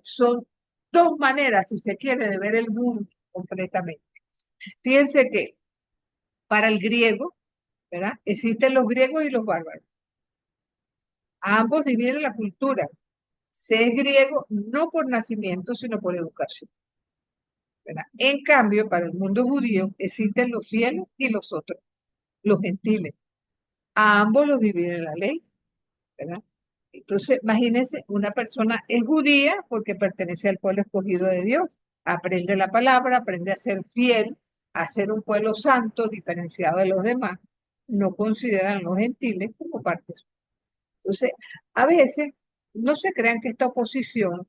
son dos maneras, si se quiere, de ver el mundo completamente. Fíjense que para el griego, ¿verdad? Existen los griegos y los bárbaros. A ambos dividen la cultura. Se es griego no por nacimiento, sino por educación, ¿verdad? En cambio, para el mundo judío existen los fieles y los otros, los gentiles. A ambos los divide la ley, ¿verdad? Entonces, imagínense, una persona es judía porque pertenece al pueblo escogido de Dios, aprende la palabra, aprende a ser fiel, a ser un pueblo santo, diferenciado de los demás, no consideran a los gentiles como parte suya. Entonces, a veces, no se crean que esta oposición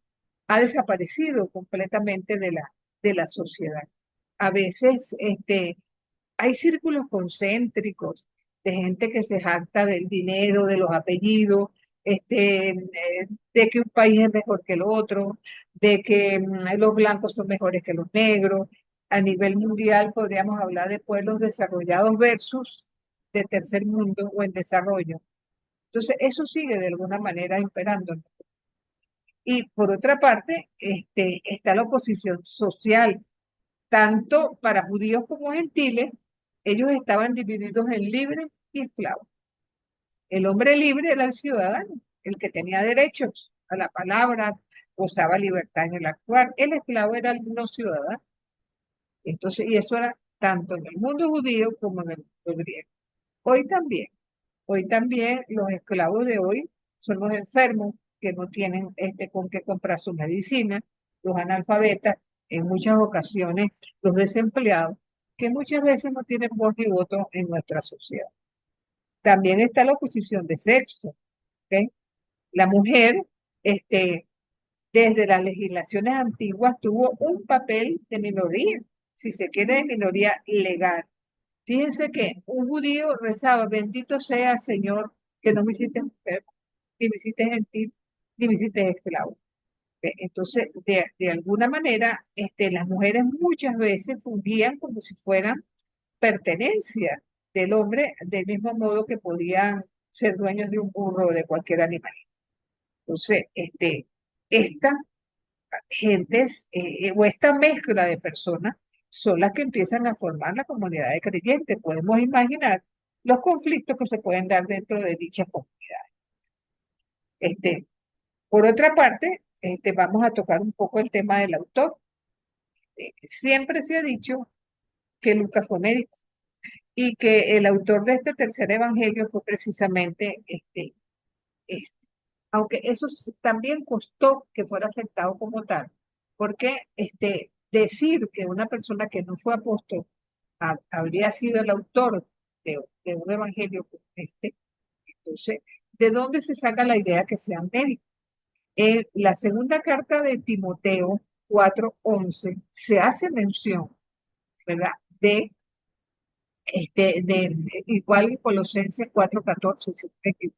ha desaparecido completamente de la sociedad. A veces, hay círculos concéntricos de gente que se jacta del dinero, de los apellidos, de que un país es mejor que el otro, de que los blancos son mejores que los negros. A nivel mundial podríamos hablar de pueblos desarrollados versus de tercer mundo o en desarrollo. Entonces, eso sigue de alguna manera imperando. Y por otra parte, está la oposición social, tanto para judíos como gentiles. Ellos estaban divididos en libres y esclavos. El hombre libre era el ciudadano, el que tenía derechos a la palabra, gozaba libertad en el actuar. El esclavo era el no ciudadano. Entonces, y eso era tanto en el mundo judío como en el mundo griego. Hoy también. Hoy también los esclavos de hoy son los enfermos que no tienen con qué comprar su medicina, los analfabetas, en muchas ocasiones los desempleados, que muchas veces no tienen voz ni voto en nuestra sociedad. También está la oposición de sexo, ¿ok? La mujer, desde las legislaciones antiguas, tuvo un papel de minoría, si se quiere, de minoría legal. Fíjense que un judío rezaba, bendito sea Señor, que no me hiciste mujer, ni me hiciste gentil, ni me hiciste esclavo. Entonces, de alguna manera, las mujeres muchas veces fungían como si fueran pertenencia del hombre, del mismo modo que podían ser dueños de un burro o de cualquier animal. Entonces, estas gentes o esta mezcla de personas son las que empiezan a formar la comunidad de creyentes. Podemos imaginar los conflictos que se pueden dar dentro de dichas comunidades. Por otra parte, vamos a tocar un poco el tema del autor. Siempre se ha dicho que Lucas fue médico y que el autor de este tercer evangelio fue precisamente este. Aunque eso también costó que fuera aceptado como tal, porque decir que una persona que no fue apóstol habría sido el autor de un evangelio como este, entonces, ¿de dónde se saca la idea que sean médicos? En la segunda carta de Timoteo 4:11 se hace mención, ¿verdad? Igual en Colosenses 4:14, si no me equivoco.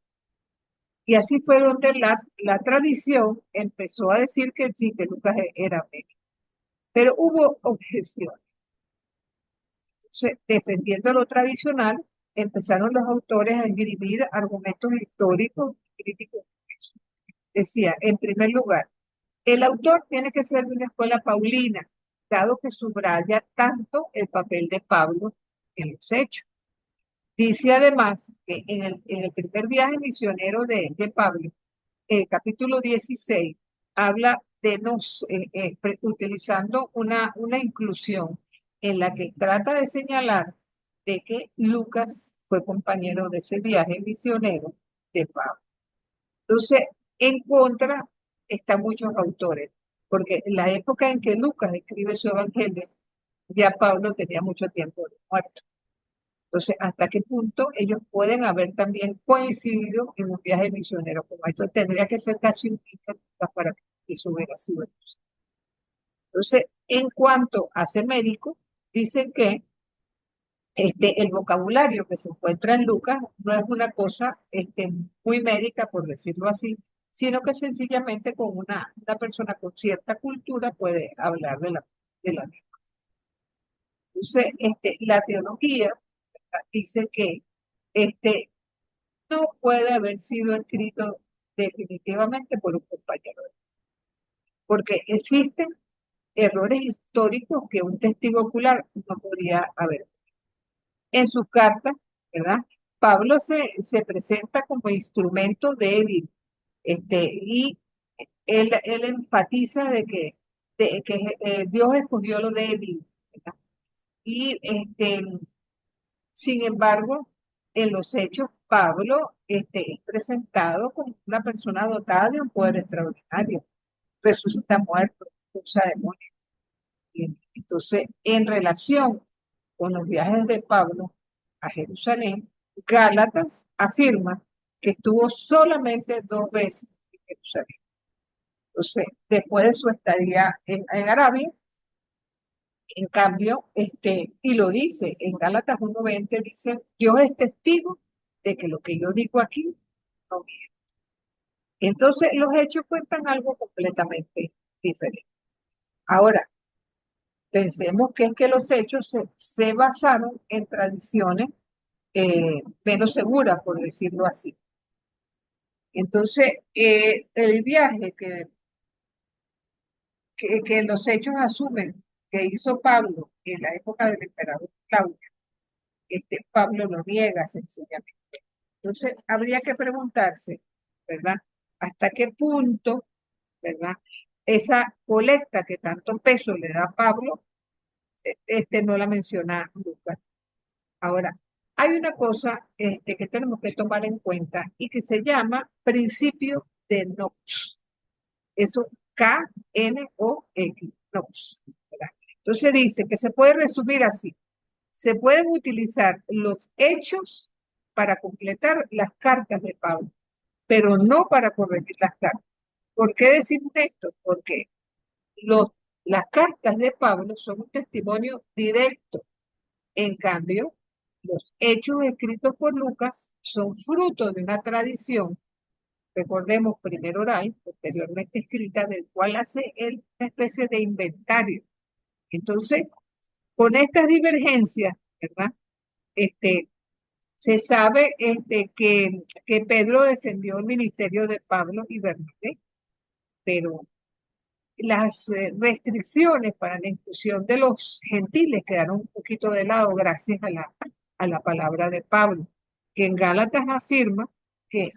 Y así fue donde la tradición empezó a decir que sí, que Lucas era médico. Pero hubo objeciones. Entonces, defendiendo lo tradicional, empezaron los autores a escribir argumentos históricos y críticos de eso. Decía, en primer lugar, el autor tiene que ser de una escuela paulina, dado que subraya tanto el papel de Pablo en los hechos. Dice además que en el primer viaje misionero de Pablo, el capítulo 16, habla de utilizando una inclusión en la que trata de señalar de que Lucas fue compañero de ese viaje misionero de Pablo. Entonces, en contra están muchos autores, porque en la época en que Lucas escribe su evangelio, ya Pablo tenía mucho tiempo de muerto. Entonces, ¿hasta qué punto ellos pueden haber también coincidido en un viaje misionero como esto? Tendría que ser casi un para que eso hubiera sido. Entonces, en cuanto a ser médico, dicen que el vocabulario que se encuentra en Lucas no es una cosa muy médica, por decirlo así, sino que sencillamente con una persona con cierta cultura puede hablar de la misma. Entonces, la teología dice que este, no puede haber sido escrito definitivamente por un compañero, porque existen errores históricos que un testigo ocular no podría haber. En sus cartas, ¿verdad? Pablo se presenta como instrumento débil, y él enfatiza de que Dios escogió lo débil, ¿verdad? Y sin embargo, en los hechos, Pablo es presentado como una persona dotada de un poder extraordinario, resucita muertos, usa demonios. Y entonces, en relación con los viajes de Pablo a Jerusalén, Gálatas afirma que estuvo solamente 2 veces en Jerusalén. Entonces, después de su estadía en Arabia, en cambio, y lo dice en Gálatas 1:20, dice, Dios es testigo de que lo que yo digo aquí no miente. Entonces, los hechos cuentan algo completamente diferente. Ahora, pensemos que es que los hechos se basaron en tradiciones menos seguras, por decirlo así. Entonces, el viaje que los hechos asumen que hizo Pablo en la época del emperador Claudio, Pablo lo niega sencillamente. Entonces, habría que preguntarse, ¿verdad? ¿Hasta qué punto, ¿verdad? Esa colecta que tanto peso le da Pablo, no la menciona Lucas. Ahora, hay una cosa que tenemos que tomar en cuenta y que se llama principio de Knox. Eso K-N-O-X, Knox, ¿verdad? Entonces dice que se puede resumir así. Se pueden utilizar los hechos para completar las cartas de Pablo, pero no para corregir las cartas. ¿Por qué decimos esto? Porque los, las cartas de Pablo son un testimonio directo. En cambio, los hechos escritos por Lucas son fruto de una tradición, recordemos, primero oral, posteriormente escrita, del cual hace él una especie de inventario. Entonces, con estas divergencias, ¿verdad? Se sabe que Pedro defendió el ministerio de Pablo y Bernabé, pero las restricciones para la inclusión de los gentiles quedaron un poquito de lado gracias a la palabra de Pablo, que en Gálatas afirma que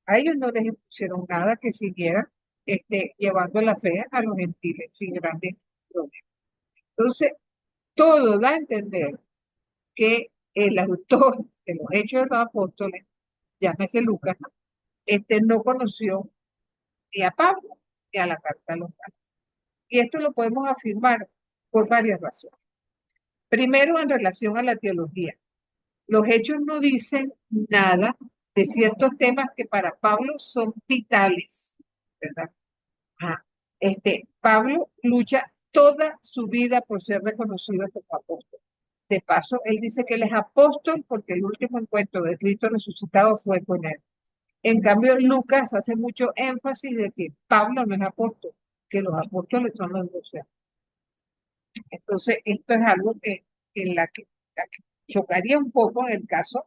a ellos no les impusieron nada que siguiera llevando la fe a los gentiles sin grandes problemas. Entonces, todo da a entender que el autor de los Hechos de los Apóstoles, llámese Lucas, no conoció ni a Pablo ni a la carta a los Gálatas. Y esto lo podemos afirmar por varias razones. Primero, en relación a la teología. Los hechos no dicen nada de ciertos temas que para Pablo son vitales, ¿verdad? Pablo lucha toda su vida por ser reconocido como apóstol. De paso, él dice que él es apóstol porque el último encuentro de Cristo resucitado fue con él. En cambio, Lucas hace mucho énfasis de que Pablo no es apóstol, que los apóstoles son los 12. Entonces, esto es algo la que chocaría un poco en el caso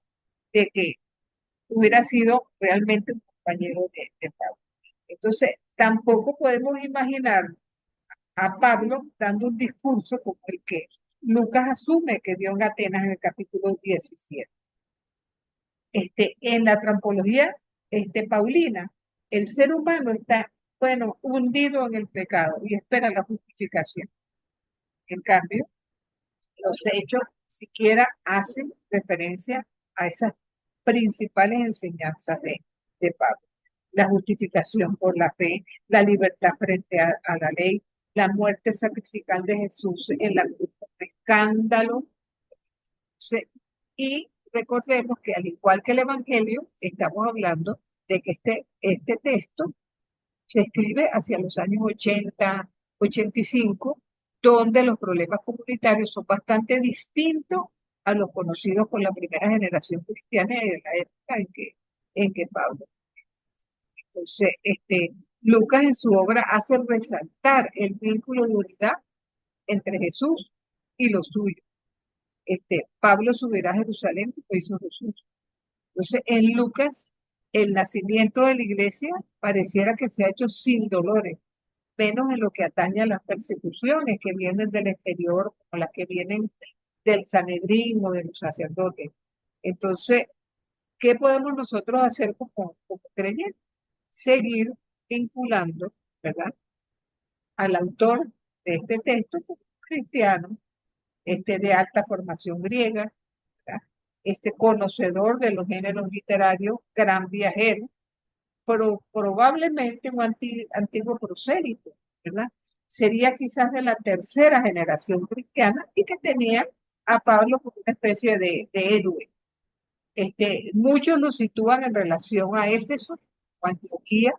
de que hubiera sido realmente un compañero de Pablo. Entonces, tampoco podemos imaginar a Pablo dando un discurso como el que Lucas asume que dio en Atenas en el capítulo 17. En la trampología paulina, el ser humano está, bueno, hundido en el pecado y espera la justificación. En cambio, los hechos siquiera hacen referencia a esas principales enseñanzas de Pablo. La justificación por la fe, la libertad frente a la ley, la muerte sacrificial de Jesús en la cruz, un escándalo. Y recordemos que al igual que el Evangelio, estamos hablando de que este texto se escribe hacia los años 80, 85, donde los problemas comunitarios son bastante distintos a los conocidos por la primera generación cristiana y de la época en que Pablo. Entonces, Lucas en su obra hace resaltar el vínculo de unidad entre Jesús y los suyos. Pablo subirá a Jerusalén, como hizo Jesús. Entonces, en Lucas, el nacimiento de la iglesia pareciera que se ha hecho sin dolores, menos en lo que atañe a las persecuciones que vienen del exterior, como las que vienen del Sanedrín o de los sacerdotes. Entonces, ¿qué podemos nosotros hacer como creyentes? Seguir vinculando, ¿verdad?, al autor de este texto como cristiano, de alta formación griega, ¿verdad?, conocedor de los géneros literarios, gran viajero, probablemente un antiguo prosélito, ¿verdad? Sería quizás de la tercera generación cristiana y que tenía a Pablo como una especie de héroe. Muchos lo sitúan en relación a Éfeso o Antioquía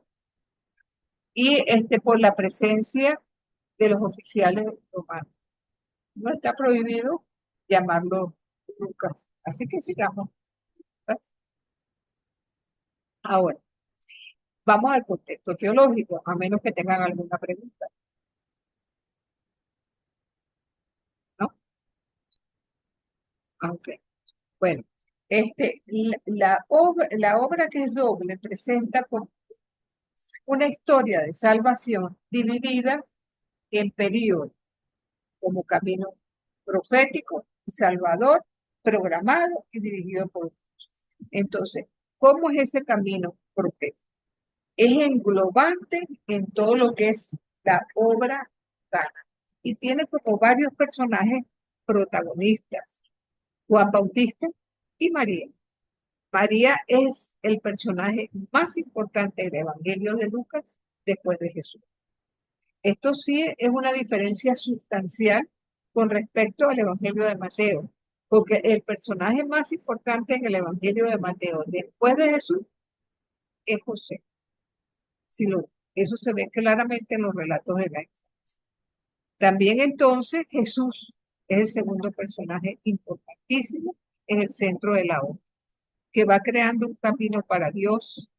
y por la presencia de los oficiales romanos. No está prohibido llamarlo Lucas. Así que sigamos. Ahora, vamos al contexto teológico, a menos que tengan alguna pregunta, ¿no? Aunque, bueno, la obra que es doble presenta como una historia de salvación dividida en periodos, como camino profético, salvador, programado y dirigido por Dios. Entonces, ¿cómo es ese camino profético? Es englobante en todo lo que es la obra humana y tiene como varios personajes protagonistas: Juan Bautista y María. María es el personaje más importante del Evangelio de Lucas después de Jesús. Esto sí es una diferencia sustancial con respecto al Evangelio de Mateo, porque el personaje más importante en el Evangelio de Mateo después de Jesús es José. Eso se ve claramente en los relatos de la infancia. También entonces Jesús es el segundo personaje importantísimo en el centro de la obra, que va creando un camino para Dios,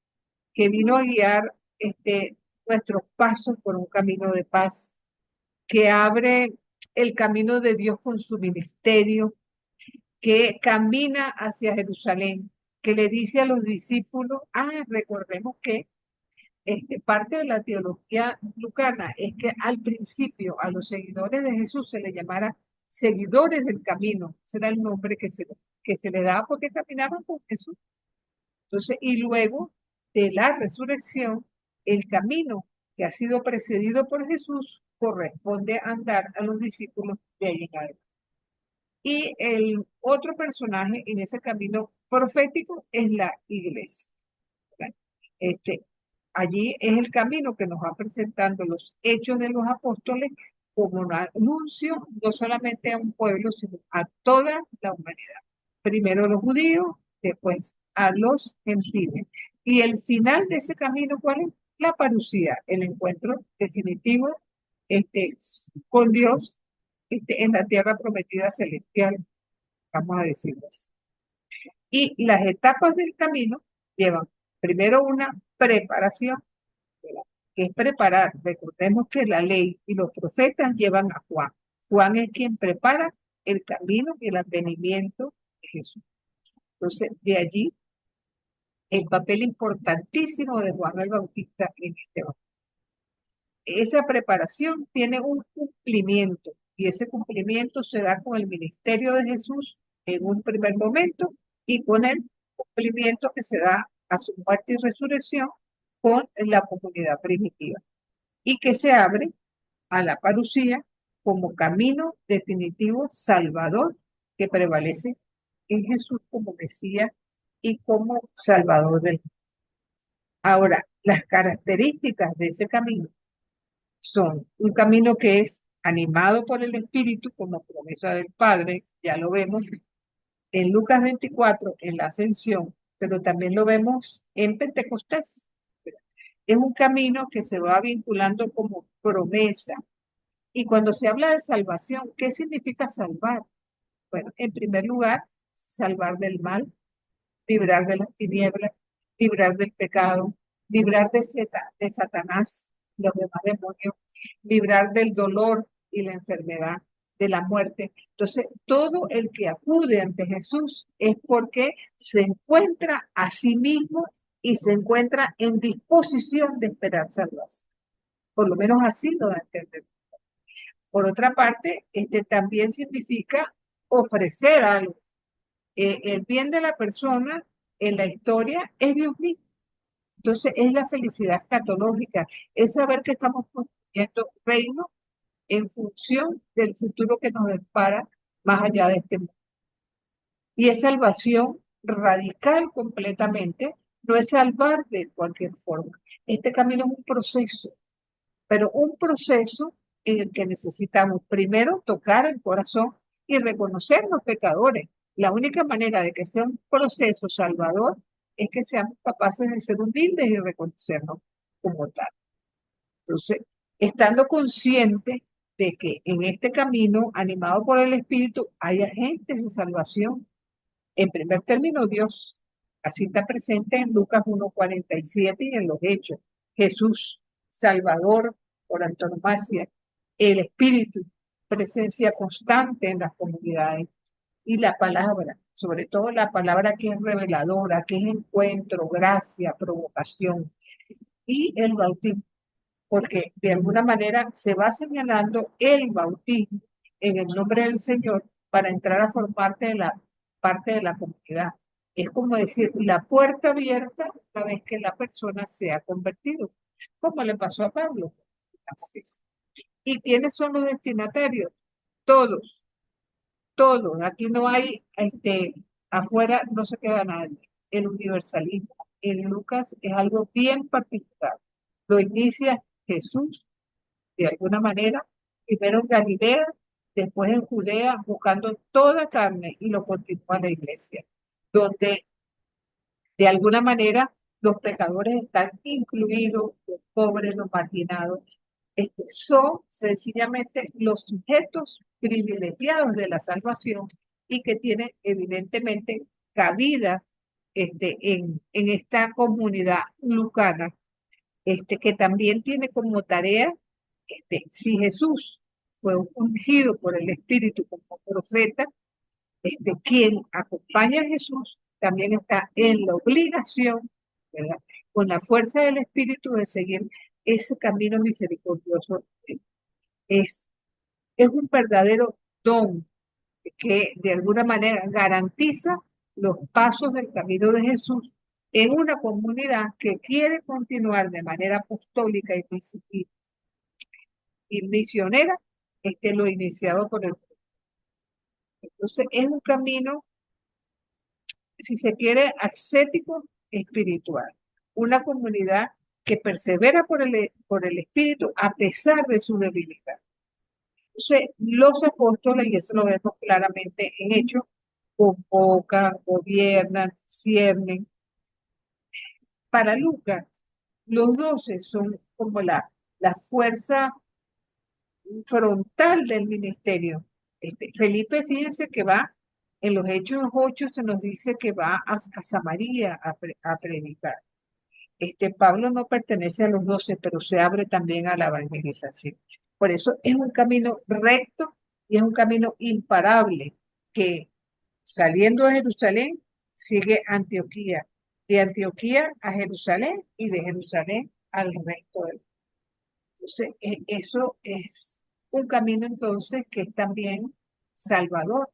que vino a guiar nuestros pasos por un camino de paz, que abre el camino de Dios con su ministerio, que camina hacia Jerusalén, que le dice a los discípulos, recordemos que parte de la teología lucana es que al principio a los seguidores de Jesús se les llamara seguidores del camino. Ese era el nombre que se le daba porque caminaban con Jesús. Entonces, y luego de la resurrección, el camino que ha sido precedido por Jesús corresponde andar a los discípulos de ahí en adelante. Y el otro personaje en ese camino profético es la iglesia. Allí es el camino que nos va presentando los hechos de los apóstoles como un anuncio no solamente a un pueblo, sino a toda la humanidad. Primero a los judíos, después a los gentiles. Y el final de ese camino, ¿cuál es? La parucía, el encuentro definitivo con Dios en la tierra prometida celestial, vamos a decirlo así. Y las etapas del camino llevan primero una preparación, que es preparar. Recordemos que la ley y los profetas llevan a Juan. Juan es quien prepara el camino y el advenimiento de Jesús. Entonces, de allí el papel importantísimo de Juan el Bautista en este evangelio. Esa preparación tiene un cumplimiento y ese cumplimiento se da con el ministerio de Jesús en un primer momento y con el cumplimiento que se da a su muerte y resurrección con la comunidad primitiva y que se abre a la parucía como camino definitivo salvador que prevalece en Jesús como Mesías y como Salvador del mundo. Ahora, las características de ese camino son un camino que es animado por el Espíritu como promesa del Padre, ya lo vemos en Lucas 24, en la ascensión, pero también lo vemos en Pentecostés. Es un camino que se va vinculando como promesa. Y cuando se habla de salvación, ¿qué significa salvar? Bueno, en primer lugar, salvar del mal, librar de las tinieblas, librar del pecado, librar de Satanás, los demás demonios, librar del dolor y la enfermedad, de la muerte. Entonces, todo el que acude ante Jesús es porque se encuentra a sí mismo y se encuentra en disposición de esperar salvación. Por lo menos así lo da a entender. Por otra parte, también significa ofrecer algo. El bien de la persona en la historia es Dios mismo. Entonces, es la felicidad escatológica, es saber que estamos construyendo un reino en función del futuro que nos depara más allá de este mundo. Y es salvación radical completamente, no es salvar de cualquier forma. Este camino es un proceso, pero un proceso en el que necesitamos primero tocar el corazón y reconocer los pecadores. La única manera de que sea un proceso salvador es que seamos capaces de ser humildes y reconocernos como tal. Entonces, estando conscientes de que en este camino, animado por el Espíritu, hay agentes de salvación. En primer término, Dios. Así está presente en Lucas 1:47 y en los Hechos. Jesús, Salvador por antonomasia, el Espíritu, presencia constante en las comunidades. Y la palabra, sobre todo la palabra que es reveladora, que es encuentro, gracia, provocación. Y el bautismo, porque de alguna manera se va señalando el bautismo en el nombre del Señor para entrar a formar parte de la comunidad. Es como decir, la puerta abierta una vez que la persona se ha convertido, como le pasó a Pablo. ¿Y quiénes son los destinatarios? Todos, todos. Aquí no hay, afuera no se queda nadie. El universalismo en Lucas es algo bien particular. Lo inicia Jesús, de alguna manera, primero en Galilea, después en Judea, buscando toda carne, y lo continúa la iglesia, donde de alguna manera los pecadores están incluidos, los pobres, los marginados, son sencillamente los sujetos privilegiados de la salvación y que tienen evidentemente cabida en esta comunidad lucana, que también tiene como tarea, si Jesús fue ungido por el Espíritu como profeta, quien acompaña a Jesús también está en la obligación, ¿verdad?, con la fuerza del Espíritu de seguir ese camino misericordioso. Es, es un verdadero don que de alguna manera garantiza los pasos del camino de Jesús en una comunidad que quiere continuar de manera apostólica y misionera, lo iniciado por el. Entonces es un camino, si se quiere, ascético espiritual, una comunidad que persevera por el Espíritu a pesar de su debilidad. Entonces, los apóstoles, y eso lo vemos claramente en Hechos, convocan, gobiernan, disciernen. Para Lucas, los 12 son como la fuerza frontal del ministerio. Felipe, fíjense que va, en los Hechos 8 se nos dice que va a Samaria a predicar. Pablo no pertenece a los 12, pero se abre también a la evangelización. Por eso es un camino recto y es un camino imparable que, saliendo de Jerusalén, sigue Antioquía, de Antioquía a Jerusalén y de Jerusalén al resto del mundo. Entonces, eso es un camino entonces que es también salvador.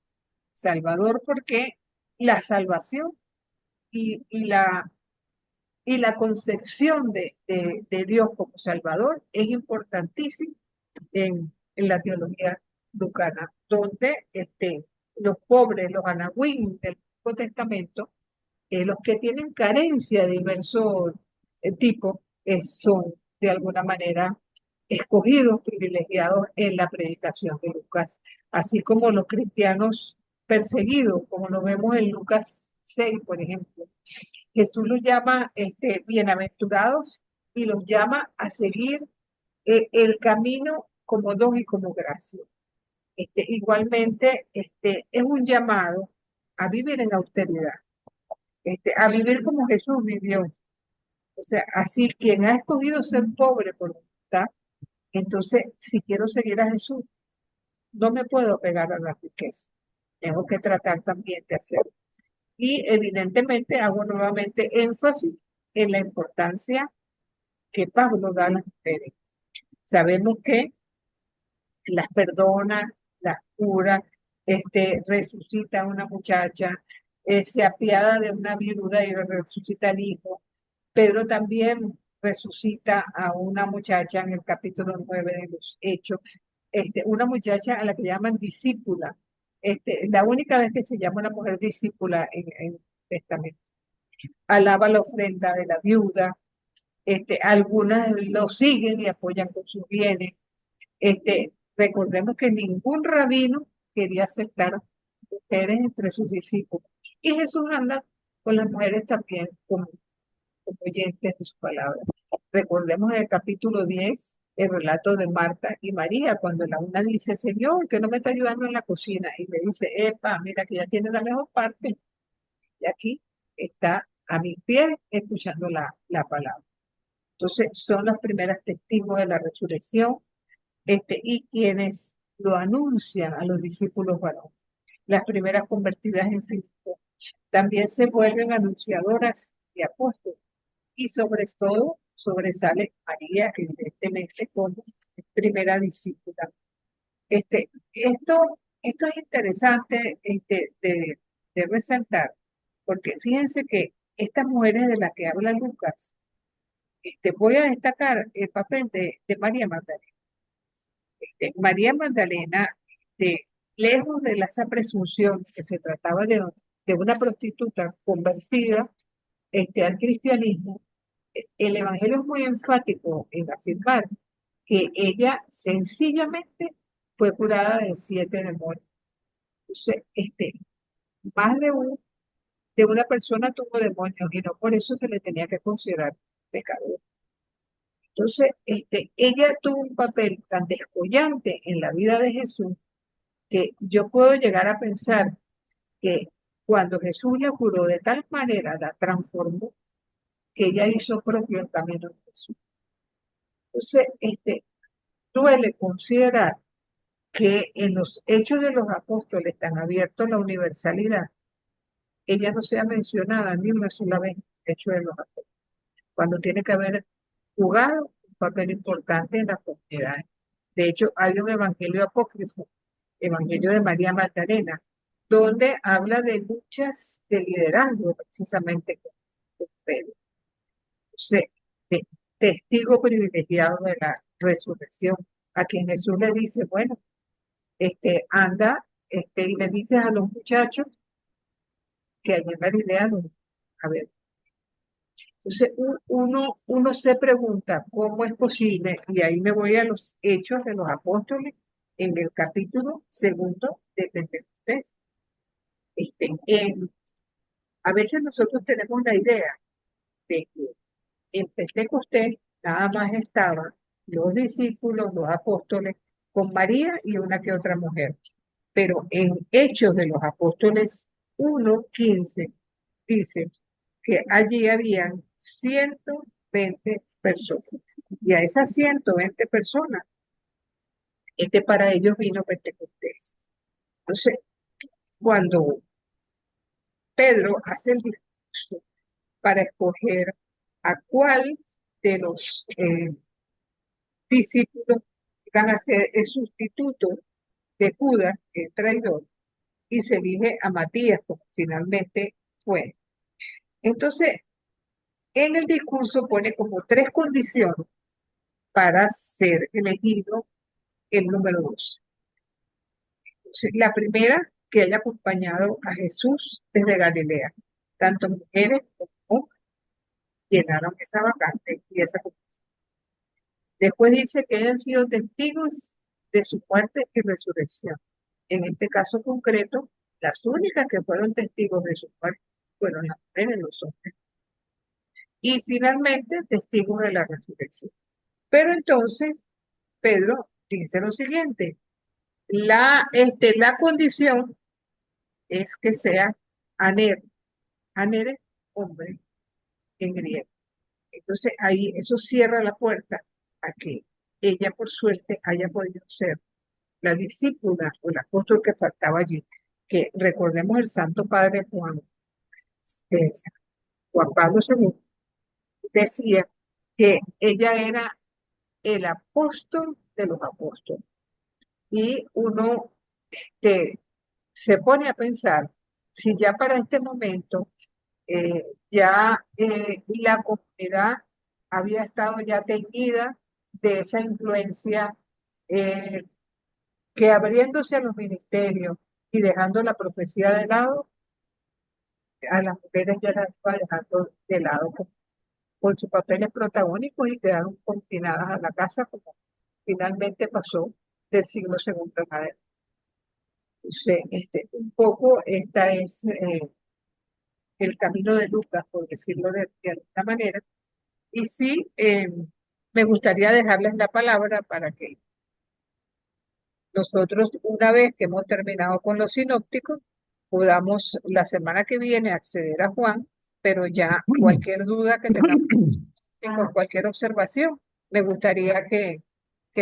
Salvador porque la salvación y la concepción de Dios como Salvador es importantísima en la teología lucana, donde los pobres, los anahuim del Nuevo Testamento, los que tienen carencia de diversos tipos, son de alguna manera escogidos, privilegiados en la predicación de Lucas, así como los cristianos perseguidos, como lo vemos en Lucas 6, por ejemplo. Jesús los llama bienaventurados y los llama a seguir el camino como don y como gracia. Igualmente, es un llamado a vivir en austeridad, a vivir como Jesús vivió. O sea, así quien ha escogido ser pobre por voluntad, entonces, si quiero seguir a Jesús, no me puedo pegar a la riqueza. Tengo que tratar también de hacerlo. Y evidentemente hago nuevamente énfasis en la importancia que Pablo da a las mujeres. Sabemos que las perdona, las cura, resucita a una muchacha, se apiada de una viuda y resucita al hijo. Pedro también resucita a una muchacha en el capítulo 9 de los Hechos, una muchacha a la que llaman discípula. La única vez que se llama una mujer discípula en el Testamento. Alaba la ofrenda de la viuda, algunas lo siguen y apoyan con sus bienes. Recordemos que ningún rabino quería aceptar mujeres entre sus discípulos. Y Jesús anda con las mujeres también como oyentes de su palabra. Recordemos en el capítulo 10 el relato de Marta y María, cuando la una dice, Señor, que no me está ayudando en la cocina, y le dice, epa, mira que ya tiene la mejor parte, y aquí está a mis pies escuchando la palabra. Entonces, son los primeros testigos de la resurrección, y quienes lo anuncian a los discípulos varones. Las primeras convertidas en Filipo también se vuelven anunciadoras y apóstoles. Y sobre todo sobresale María, evidentemente, como primera discípula. Esto es interesante de resaltar, porque fíjense que estas mujeres de las que habla Lucas, voy a destacar el papel de María Magdalena. María Magdalena, lejos de esa presunción que se trataba de una prostituta convertida al cristianismo, el Evangelio es muy enfático en afirmar que ella sencillamente fue curada de 7 demonios. Entonces, más de una persona tuvo demonios y no por eso se le tenía que considerar pecador. Entonces, ella tuvo un papel tan descollante en la vida de Jesús que yo puedo llegar a pensar que cuando Jesús la curó de tal manera, la transformó, que ella hizo propio el camino de Jesús. Entonces, duele considerar que en los hechos de los apóstoles tan abiertos a la universalidad, ella no sea mencionada ni una sola vez en el hecho de los apóstoles, cuando tiene que haber jugado un papel importante en la comunidad. De hecho, hay un evangelio apócrifo, Evangelio de María Magdalena, donde habla de luchas de liderazgo precisamente con Pedro. Entonces, testigo privilegiado de la resurrección, a quien Jesús le dice, bueno, anda, y le dice a los muchachos que allá en Galilea, a ver. Entonces, uno se pregunta cómo es posible, y ahí me voy a los Hechos de los Apóstoles, en el capítulo 2 de Pentecostés. A veces nosotros tenemos la idea de que en Pentecostés nada más estaban los discípulos, los apóstoles, con María y una que otra mujer. Pero en Hechos de los Apóstoles 1:15 dice que allí habían 120 personas. Y a esas 120 personas, para ellos vino Pentecostés. Entonces, cuando Pedro hace el discurso para escoger a cuál de los discípulos van a ser el sustituto de Judas, el traidor, y se elige a Matías, como finalmente fue. Entonces, en el discurso pone como 3 condiciones para ser elegido el número 2. Entonces, la primera, que haya acompañado a Jesús desde Galilea. Tanto mujeres como hombres llenaron esa vacante y esa condición. Después dice que hayan sido testigos de su muerte y resurrección. En este caso concreto, las únicas que fueron testigos de su muerte fueron las mujeres, los hombres. Y finalmente, testigos de la resurrección. Pero entonces, Pedro dice lo siguiente, La condición es que sea aner. Aner es hombre en griego. Entonces ahí eso cierra la puerta a que ella por suerte haya podido ser la discípula o el apóstol que faltaba allí. Que recordemos el Santo Padre Juan, eh, Juan Pablo II, decía que ella era el apóstol de los apóstoles. Y uno se pone a pensar si ya para este momento la comunidad había estado ya teñida de esa influencia, eh, que abriéndose a los ministerios y dejando la profecía de lado, a las mujeres ya las iba dejando de lado con sus papeles protagónicos y quedaron confinadas a la casa, como finalmente pasó del siglo II en adelante. Entonces, un poco esta es el camino de Lucas, por decirlo de alguna manera. Y sí, me gustaría dejarles la palabra para que nosotros, una vez que hemos terminado con los sinópticos, podamos la semana que viene acceder a Juan, pero ya cualquier duda que tengamos, cualquier observación, me gustaría que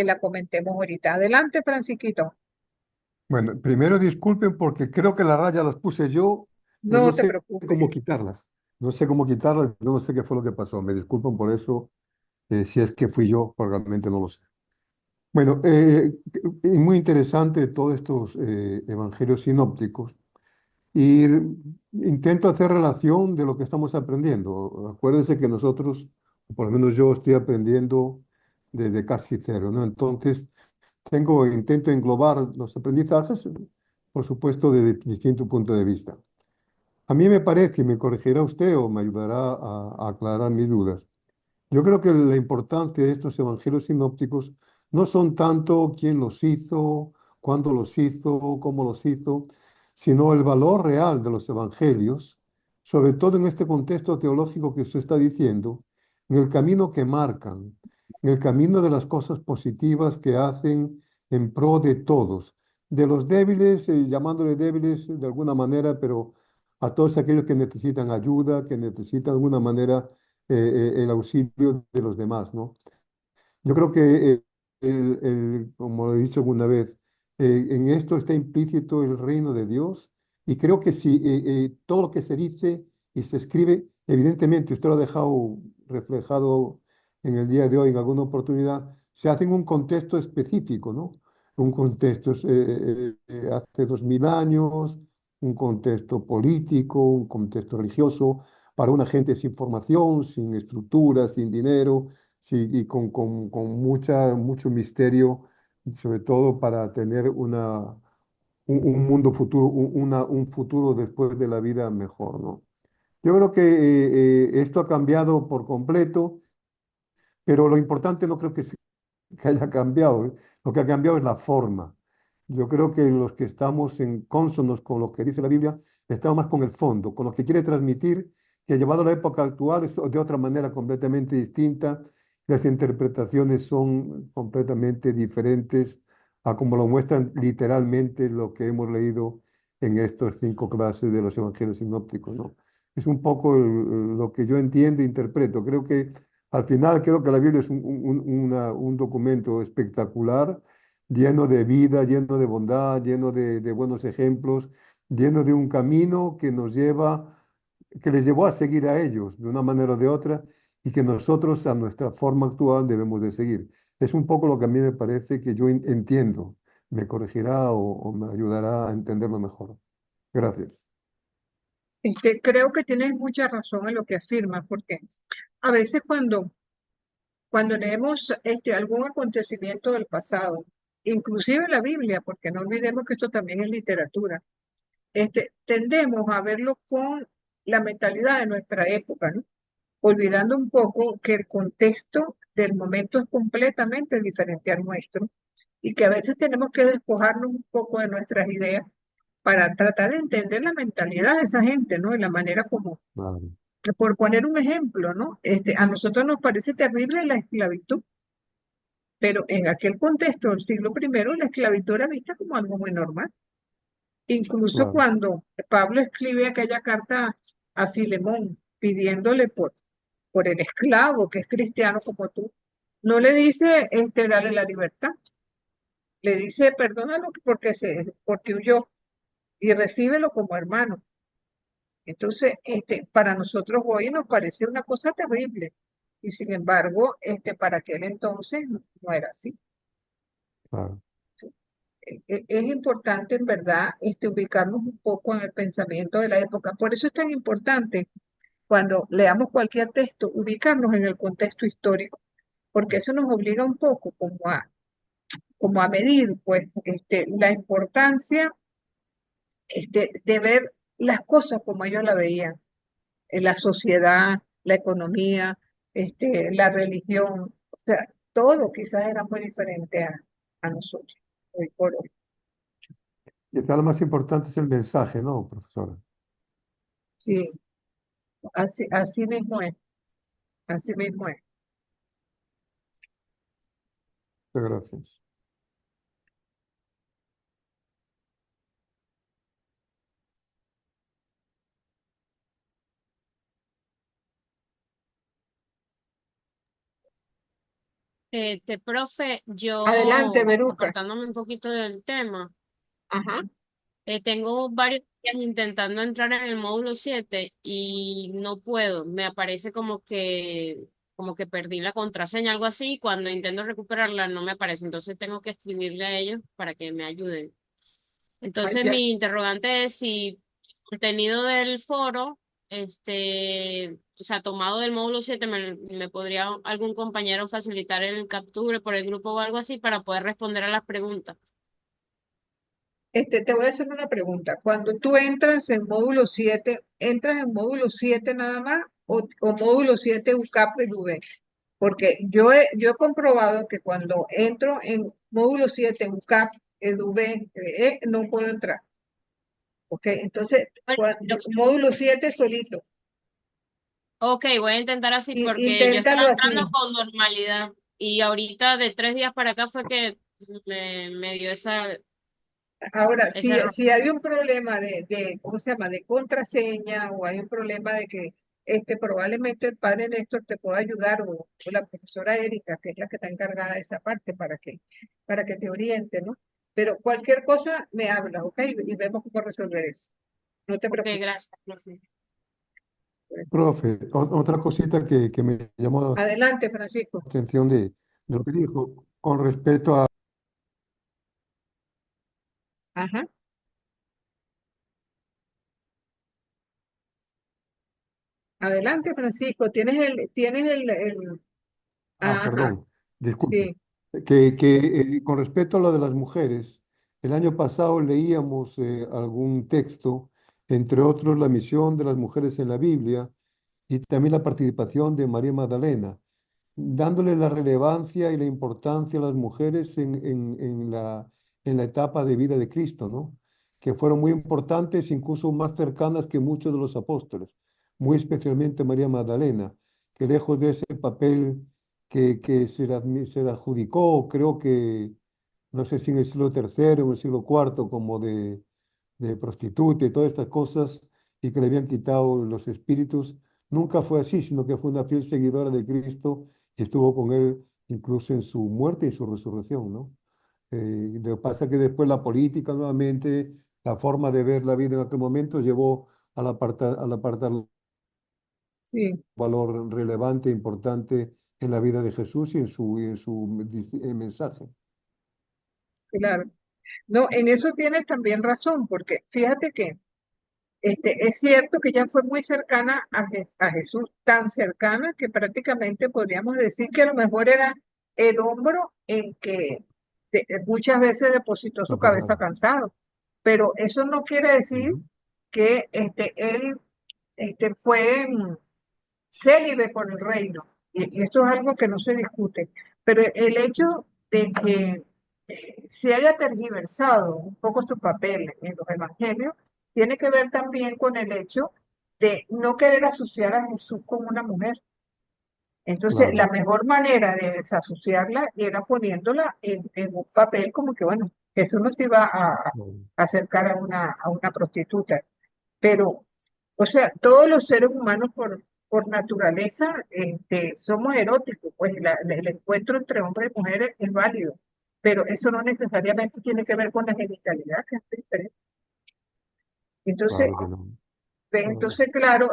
la comentemos ahorita. Adelante, Francisquito. Bueno, primero disculpen porque creo que las rayas las puse yo, pero No no te sé preocupes. cómo quitarlas. No sé cómo quitarlas, no sé qué fue lo que pasó. Me disculpan por eso, si es que fui yo, porque realmente no lo sé. Bueno, es muy interesante todos estos evangelios sinópticos y intento hacer relación de lo que estamos aprendiendo. Acuérdense que nosotros, o por lo menos yo, estoy aprendiendo desde casi cero, ¿no? Entonces, intento englobar los aprendizajes, por supuesto, desde distinto punto de vista. A mí me parece, y me corregirá usted o me ayudará a aclarar mis dudas. Yo creo que la importancia de estos evangelios sinópticos no son tanto quién los hizo, cuándo los hizo, cómo los hizo, sino el valor real de los evangelios, sobre todo en este contexto teológico que usted está diciendo, en el camino que marcan, en el camino de las cosas positivas que hacen en pro de todos, de los débiles, llamándoles débiles de alguna manera, pero a todos aquellos que necesitan ayuda, que necesitan de alguna manera el auxilio de los demás, ¿no? Yo creo que, como lo he dicho alguna vez, en esto está implícito el reino de Dios y creo que si todo lo que se dice y se escribe, evidentemente, usted lo ha dejado reflejado en el día de hoy en alguna oportunidad, se hace en un contexto específico, ¿no? Un contexto hace 2000 años, un contexto político, un contexto religioso, para una gente sin formación, sin estructura, sin dinero, sí, y con mucho misterio, sobre todo para tener un mundo futuro, un futuro después de la vida mejor, ¿no? Yo creo que esto ha cambiado por completo, pero lo importante no creo que haya cambiado, ¿eh? Lo que ha cambiado es la forma. Yo creo que los que estamos en cónsonos con lo que dice la Biblia, estamos más con el fondo, con lo que quiere transmitir, que llevado a la época actual es de otra manera completamente distinta. Las interpretaciones son completamente diferentes a como lo muestran literalmente lo que hemos leído en estas 5 clases de los evangelios sinópticos, ¿no? Es un poco lo que yo entiendo e interpreto. Creo que al final creo que la Biblia es un documento espectacular, lleno de vida, lleno de bondad, lleno de buenos ejemplos, lleno de un camino que que les llevó a seguir a ellos de una manera o de otra y que nosotros a nuestra forma actual debemos de seguir. Es un poco lo que a mí me parece que yo entiendo. Me corregirá o me ayudará a entenderlo mejor. Gracias. Creo que tienes mucha razón en lo que afirmas, porque a veces cuando leemos algún acontecimiento del pasado, inclusive la Biblia, porque no olvidemos que esto también es literatura, tendemos a verlo con la mentalidad de nuestra época, ¿no? Olvidando un poco que el contexto del momento es completamente diferente al nuestro y que a veces tenemos que despojarnos un poco de nuestras ideas para tratar de entender la mentalidad de esa gente, ¿no? Y la manera como, Vale. por poner un ejemplo, ¿no? A nosotros nos parece terrible la esclavitud, pero en aquel contexto del siglo primero la esclavitud era vista como algo muy normal. Incluso Claro. cuando Pablo escribe aquella carta a Filemón pidiéndole por el esclavo que es cristiano como tú, no le dice dale la libertad, le dice perdónalo porque huyó y recíbelo como hermano. Entonces, para nosotros hoy nos parece una cosa terrible y sin embargo, para aquel entonces no era así. Claro. Es importante, en verdad, ubicarnos un poco en el pensamiento de la época. Por eso es tan importante cuando leamos cualquier texto, ubicarnos en el contexto histórico, porque eso nos obliga un poco como a medir, pues, la importancia, de ver las cosas como ellos la veían, en la sociedad, la economía, la religión, o sea, todo quizás era muy diferente a nosotros, hoy por hoy. Y acá lo más importante es el mensaje, ¿no, profesora? Sí, así mismo es, así mismo es. Muchas gracias. Profe, Adelante, yo Veruca. apartándome un poquito del tema, Ajá. tengo varios días intentando entrar en el módulo 7 y no puedo. Me aparece como que perdí la contraseña, algo así, y cuando intento recuperarla no me aparece. Entonces tengo que escribirle a ellos para que me ayuden. Ah, Entonces ya. mi interrogante es si el contenido del foro, o sea, tomado del módulo 7 me podría algún compañero facilitar el capture por el grupo o algo así para poder responder a las preguntas. Te voy a hacer una pregunta. Cuando tú entras en módulo 7, ¿entras en módulo 7 nada más o módulo 7 UCAP V? Porque yo he comprobado que cuando entro en módulo 7 UCAP V, no puedo entrar. ¿Ok? Entonces, Bueno, módulo 7 solito. ok, voy a intentar así porque yo estaba Inténtalo entrando así. con normalidad y ahorita de 3 días para acá fue que me dio Ahora, ese si, error. si hay un problema ¿cómo se llama? De contraseña o hay un problema de que probablemente el padre Néstor te pueda ayudar o la profesora Erika, que es la que está encargada de esa parte para que te oriente, ¿no? Pero cualquier cosa me habla, ¿ok? Y vemos cómo resolver eso. No te Ok, preocupes. gracias, profe. Profe, otra cosita que me llamó la Adelante, Francisco. atención de lo que dijo con respecto a Ajá. Adelante, Francisco. Ajá, perdón, disculpe, sí. que con respecto a lo de las mujeres, el año pasado leíamos algún texto, entre otros la misión de las mujeres en la Biblia y también la participación de María Magdalena, dándole la relevancia y la importancia a las mujeres en la etapa de vida de Cristo, ¿no? Que fueron muy importantes, incluso más cercanas que muchos de los apóstoles, muy especialmente María Magdalena, que lejos de ese papel que se le adjudicó, creo que, no sé si en el siglo tercero o en el siglo cuarto, como de prostituta y todas estas cosas, y que le habían quitado los espíritus, nunca fue así, sino que fue una fiel seguidora de Cristo y estuvo con él incluso en su muerte y su resurrección, ¿no? Lo que pasa es que después la política nuevamente, la forma de ver la vida en aquel momento llevó al apartar Sí, valor relevante, importante en la vida de Jesús y en su mensaje. claro. No, en eso tienes también razón, porque fíjate que es cierto que ella fue muy cercana a Jesús, tan cercana que prácticamente podríamos decir que a lo mejor era el hombro en que muchas veces depositó La su cabeza apoyaba. cansado. Pero eso no quiere decir Ujú. que él fue célibe por el reino. Y esto es algo que no se discute. Pero el hecho de que se haya tergiversado un poco su papel en los evangelios tiene que ver también con el hecho de no querer asociar a Jesús con una mujer. Entonces, la claro, mejor manera de desasociarla era poniéndola en un papel como que, bueno, Jesús no se iba claro, a acercar a una prostituta, pero, o sea, todos los seres humanos por naturaleza somos eróticos, pues el encuentro entre hombres y mujeres es válido, pero eso no necesariamente tiene que ver con la genitalidad, que es diferente. Entonces, claro que no. Claro. entonces, claro,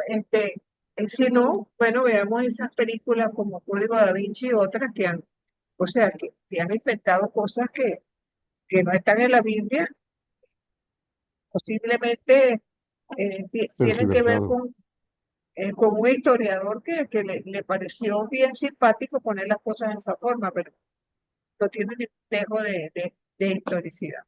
si no, bueno, veamos esas películas como Código Da Vinci y otras que han, o sea, que han inventado cosas que no están en la Biblia, posiblemente tienen que ver Tergiversado. con un historiador que le pareció bien simpático poner las cosas de esa forma, pero no tiene ningún dejo de historicidad.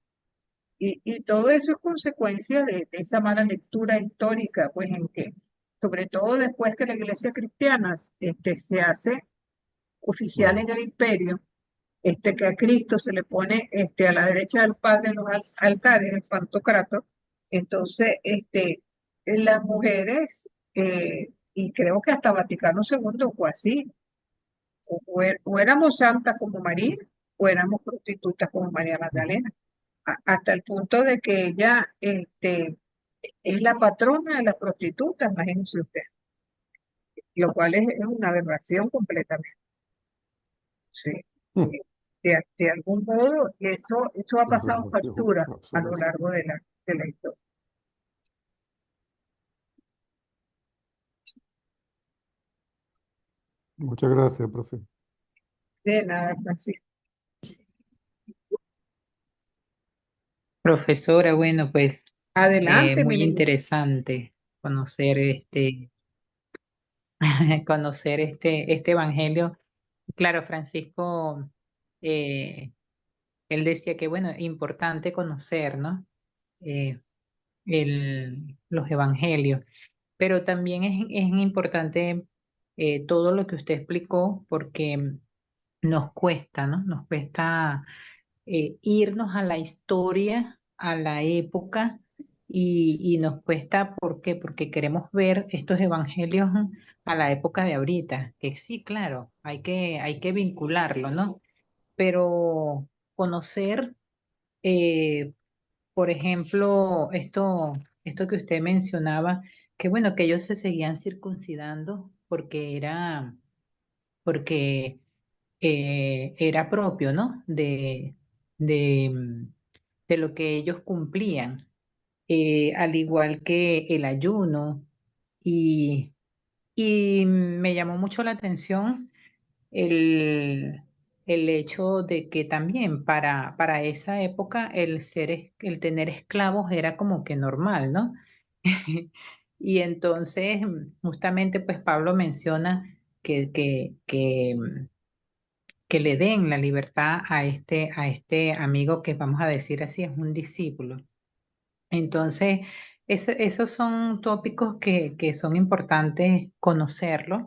Y todo eso es consecuencia de esa mala lectura histórica, pues en que, sobre todo después que la iglesia cristiana se hace oficial Claro. en el imperio, que a Cristo se le pone a la derecha del Padre en los altares, el Pantocrator, entonces las mujeres, y creo que hasta Vaticano II fue así, o éramos santas como María, o éramos prostitutas como María Mm. Magdalena hasta el punto de que ella es la patrona de las prostitutas, imagínense usted, lo cual es una aberración completamente. Sí. Mm. De algún modo, eso ha pasado Aberración factura a lo absoluta. largo de la historia. Muchas gracias, profe. De nada, Francisco. Profesora, bueno, pues Adelante, mi muy niño. interesante conocer conocer este evangelio. Claro, Francisco, eh, él decía que, bueno, importante conocer, ¿no? Eh, los evangelios, pero también es importante todo lo que usted explicó porque nos cuesta, ¿no? Nos cuesta irnos a la historia, a la época, y nos cuesta, ¿por qué? Porque queremos ver estos evangelios a la época de ahorita, que sí, claro, hay que vincularlo, ¿no? Pero conocer, eh, por ejemplo, esto que usted mencionaba, que bueno, que ellos se seguían circuncidando porque era propio, ¿no? De, de lo que ellos cumplían, al igual que el ayuno. Y, y me llamó mucho la atención el, el hecho de que también para esa época el tener esclavos era como que normal, ¿no? Y entonces, justamente, pues Pablo menciona que le den la libertad a este amigo que vamos a decir así, es un discípulo. Entonces, esos son tópicos que son importantes conocerlos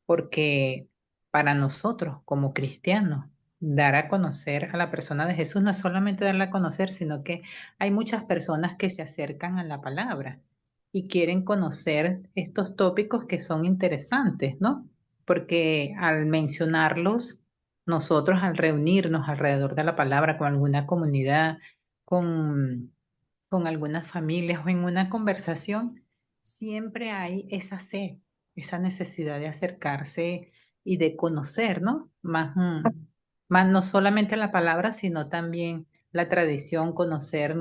porque para nosotros como cristianos, dar a conocer a la persona de Jesús no es solamente darla a conocer, sino que hay muchas personas que se acercan a la palabra y quieren conocer estos tópicos que son interesantes, ¿no? Porque al mencionarlos, nosotros al reunirnos alrededor de la palabra con alguna comunidad, con con algunas familias o en una conversación, siempre hay esa sed, esa necesidad de acercarse y de conocer, ¿no? Más no solamente la palabra, sino también la tradición, conocer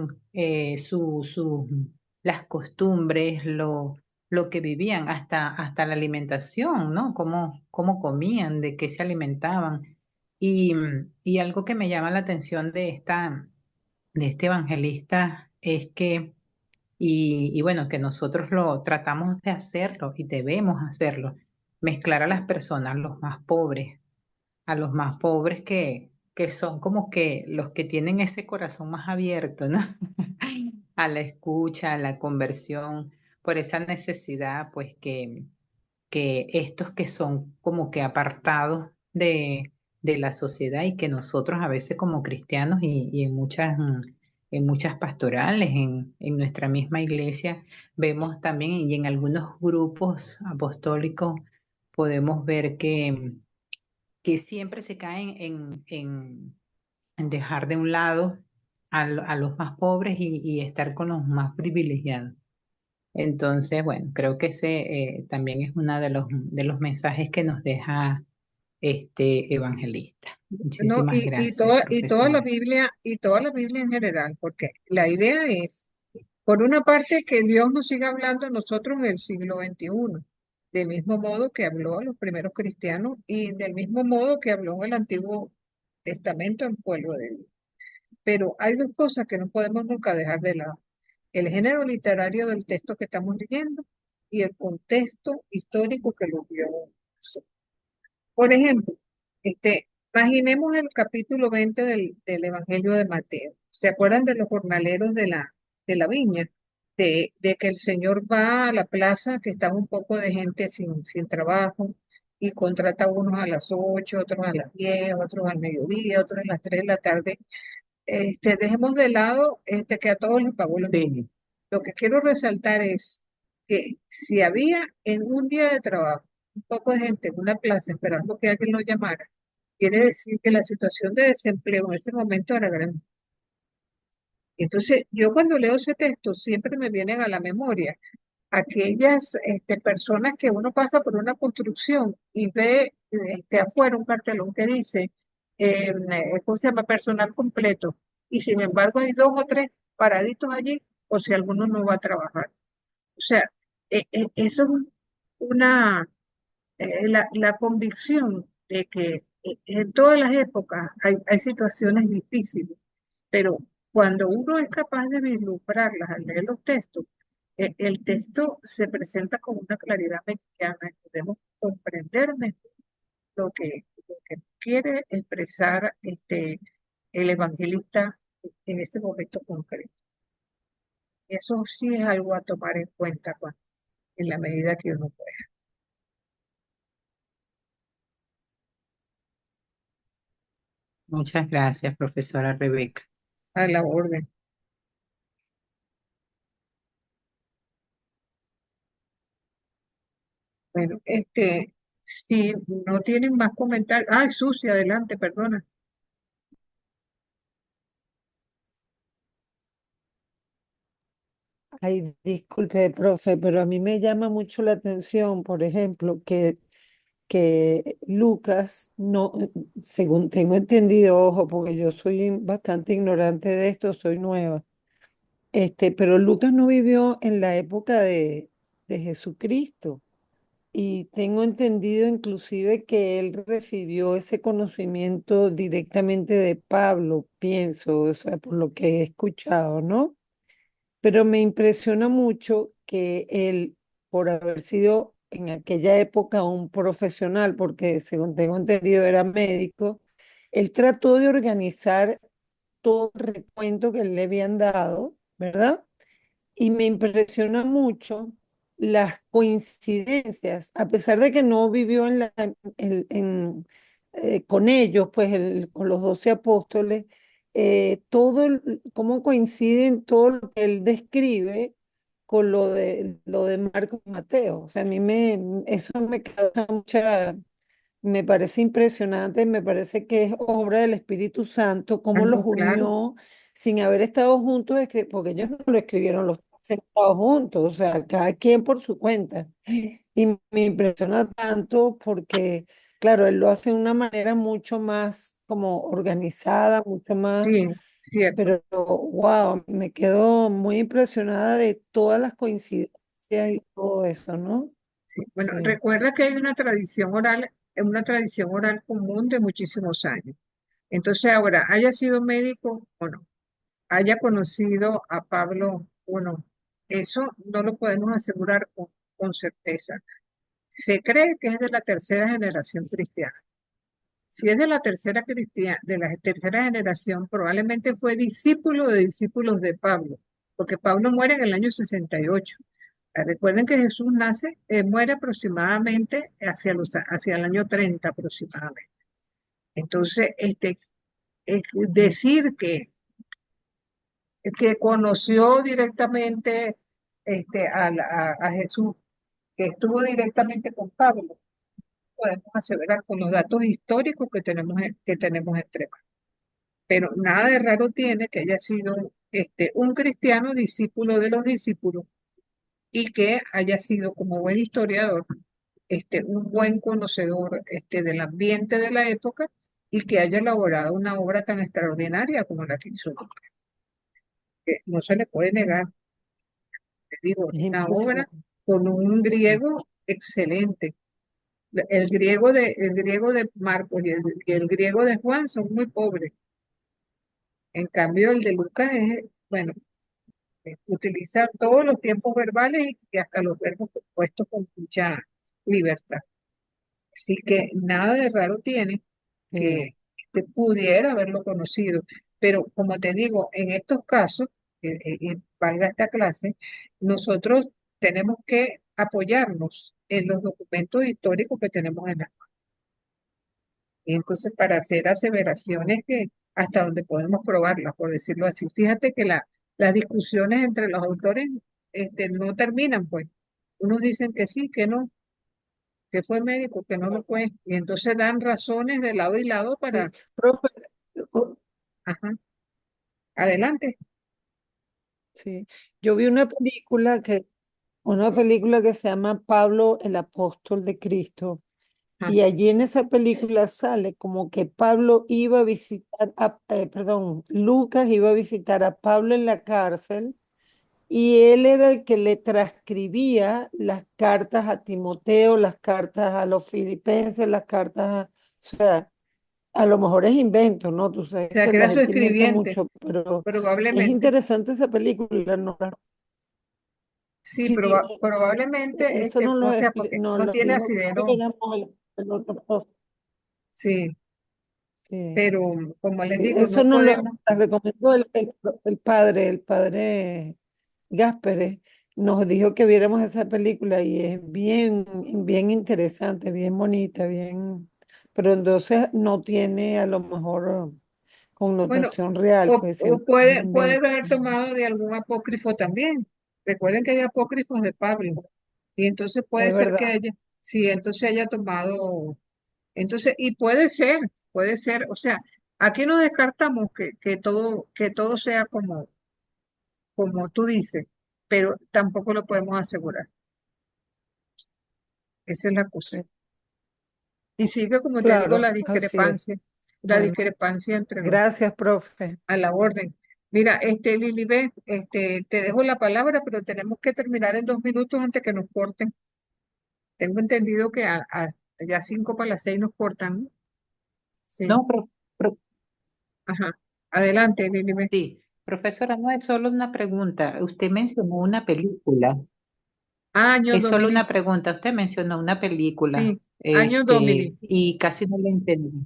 las costumbres, lo que vivían, hasta la alimentación, ¿no? Cómo comían, de qué se alimentaban. Y algo que me llama la atención de este evangelista es que, y bueno, que nosotros lo tratamos de hacerlo y debemos hacerlo, mezclar a las personas, los más pobres, a los más pobres que son como que los que tienen ese corazón más abierto, ¿no? A la escucha, a la conversión, por esa necesidad, pues que estos que son como que apartados de la sociedad y que nosotros a veces como cristianos y en muchas pastorales, en nuestra misma iglesia, vemos también y en algunos grupos apostólicos, podemos ver que siempre se caen en dejar de un lado a los más pobres y estar con los más privilegiados. Entonces, bueno, creo que ese también es uno de los mensajes que nos deja este evangelista. No, Muchísimas gracias, y toda la profesora. Biblia, y toda la Biblia en general, porque la idea es, por una parte, que Dios nos siga hablando a nosotros en el siglo XXI, del mismo modo que habló a los primeros cristianos y del mismo modo que habló en el Antiguo Testamento al pueblo de Dios. Pero hay dos cosas que no podemos nunca dejar de lado: el género literario del texto que estamos leyendo y el contexto histórico que lo vio. Por ejemplo, imaginemos el capítulo 20 del Evangelio de Mateo. ¿Se acuerdan de los jornaleros de la viña? De que el Señor va a la plaza, que está un poco de gente sin trabajo, y contrata a unos a las 8, otros a las 10, otros al mediodía, otros a las 3 de la tarde. Dejemos de lado que a todos les pagó lo mismo. Sí, Lo que quiero resaltar es que si había en un día de trabajo un poco de gente en una plaza esperando que alguien lo llamara, quiere decir que la situación de desempleo en ese momento era grande. Entonces, yo cuando leo ese texto siempre me vienen a la memoria aquellas personas que uno pasa por una construcción y ve afuera un cartelón que dice, ¿cómo se llama? Personal completo. Y sin embargo hay dos o tres paraditos allí, o si alguno no va a trabajar. O sea, eso es una, la convicción de que en todas las épocas hay situaciones difíciles, pero cuando uno es capaz de vislumbrarlas al leer los textos, el texto se presenta con una claridad meridiana y podemos comprender mejor lo que quiere expresar el evangelista en este momento concreto. Eso sí es algo a tomar en cuenta en la medida que uno pueda. muchas gracias, profesora Rebeca. A la orden. Bueno, si no tienen más comentarios. Ay, Susi, adelante, perdona. Ay, disculpe, profe, pero a mí me llama mucho la atención, por ejemplo, que Lucas no, según tengo entendido, ojo, porque yo soy bastante ignorante de esto, soy nueva, pero Lucas no vivió en la época de Jesucristo. Y tengo entendido inclusive que él recibió ese conocimiento directamente de Pablo, pienso, o sea, por lo que he escuchado, ¿no? Pero me impresiona mucho que él, por haber sido en aquella época un profesional, porque según tengo entendido era médico, él trató de organizar todo el recuento que le habían dado, ¿verdad? Y me impresiona mucho las coincidencias, a pesar de que no vivió con ellos, pues con los 12 apóstoles, cómo coinciden todo lo que él describe con lo de Marcos y Mateo. O sea, eso me causa me parece impresionante, me parece que es obra del Espíritu Santo, Ah, cómo los no, claro, unió sin haber estado juntos, porque ellos no lo escribieron los tres sentados juntos, o sea, cada quien por su cuenta. Y me impresiona tanto porque, claro, él lo hace de una manera mucho más como organizada, mucho más, sí, cierto. pero wow, me quedo muy impresionada de todas las coincidencias y todo eso, ¿no? Sí. Bueno, Sí. recuerda que hay una tradición oral común de muchísimos años. Entonces, ahora, haya sido médico o no, haya conocido a Pablo o no, eso no lo podemos asegurar con certeza. Se cree que es de la tercera generación cristiana. Si es de la tercera generación, probablemente fue discípulo de discípulos de Pablo, porque Pablo muere en el año 68. Recuerden que Jesús muere aproximadamente hacia el año 30 aproximadamente. Entonces, decir que conoció directamente a Jesús, que estuvo directamente con Pablo, podemos aseverar con los datos históricos que tenemos entre manos. Pero nada de raro tiene que haya sido un cristiano discípulo de los discípulos y que haya sido como buen historiador, un buen conocedor del ambiente de la época y que haya elaborado una obra tan extraordinaria como la que hizo Lucas. Que no se le puede negar, te digo, Es una obra impresionante. con un Sí. griego excelente. El griego de Marcos y el griego de Juan son muy pobres. En cambio, el de Lucas es, bueno, utiliza todos los tiempos verbales y hasta los verbos puestos con mucha libertad. Así que nada de raro tiene Sí. que pudiera haberlo conocido. Pero como te digo, en estos casos, valga esta clase, nosotros tenemos que apoyarnos en los documentos históricos que tenemos en la mano. Y entonces, para hacer aseveraciones que hasta donde podemos probarlas, por decirlo así. Fíjate que las discusiones entre los autores no terminan, pues. Unos dicen que sí, que no, que fue médico, que no lo fue. Y entonces dan razones de lado y lado para, Sí. Profe, o- ajá, adelante. sí. Yo vi una película que se llama Pablo, el apóstol de Cristo. Ajá. Y allí en esa película sale como que Pablo iba a visitar perdón, Lucas iba a visitar a Pablo en la cárcel y él era el que le transcribía las cartas a Timoteo, las cartas a los filipenses, las cartas o sea, a lo mejor es invento, ¿no? Tú O sabes sea, que que la era su gente inventa escribiente, mucho, pero es probablemente. interesante esa película, ¿no? Sí, Sí, probablemente eso no o lo, sea, porque no no lo tiene dijo, creo que asidero. era el otro profe. Sí, Sí. pero como les Sí, digo, eso no nos podemos. la recomendó el padre Gáspere, nos dijo que viéramos esa película y es bien, bien interesante, bien bonita, bien, pero entonces no tiene a lo mejor Bueno, connotación real, pues o siempre es un puede invento. haber tomado de algún apócrifo también. Recuerden que hay apócrifos de Pablo. Y entonces puede Es ser que verdad. haya, sí, entonces haya tomado, entonces, y puede ser, o sea, aquí no descartamos que todo sea como tú dices, pero tampoco lo podemos asegurar. Esa es la cosa. Sí, Y sigue, como te digo, claro, así es. la Bueno, discrepancia entre los gracias, profe. a la orden. Mira, Lilibet, te dejo la palabra, pero tenemos que terminar en 2 minutos antes que nos corten. Tengo entendido que ya 5 para las 6 nos cortan, ¿no? Sí, No, ajá. Adelante, Lilibet. sí, profesora, no es solo una pregunta. Usted mencionó una película. Año Es solo Domini, una pregunta. Usted mencionó una película, sí, Año Domini, y casi no la entendí.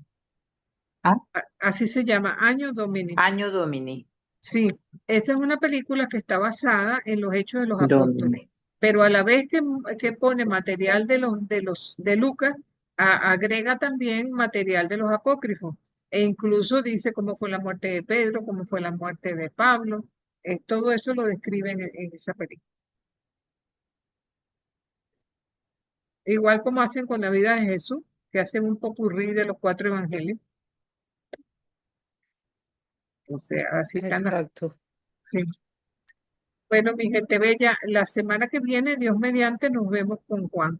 ¿Ah? así se llama, Año Domini. Año Domini. Sí, esa es una película que está basada en los hechos de los apóstoles, Domini. pero a la vez que pone material de Lucas, agrega también material de los apócrifos, e incluso dice cómo fue la muerte de Pedro, cómo fue la muerte de Pablo, todo eso lo describe en esa película. Igual como hacen con la vida de Jesús, que hacen un popurrí de los 4 evangelios, o sea, así están las, Exacto. sí. Bueno, mi gente bella, la semana que viene, Dios mediante, nos vemos con Juan.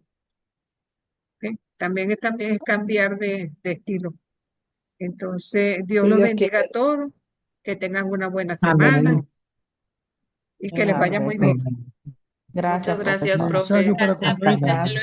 ¿Ok? También es cambiar de estilo. Entonces, Dios Si los Dios bendiga a quiere. todos, que tengan una buena semana Amén. Amén. y que les vaya Amén. muy bien. Amén. Muchas Gracias, gracias, profesora. profe. Mensaje para Hasta concluir. luego. Gracias.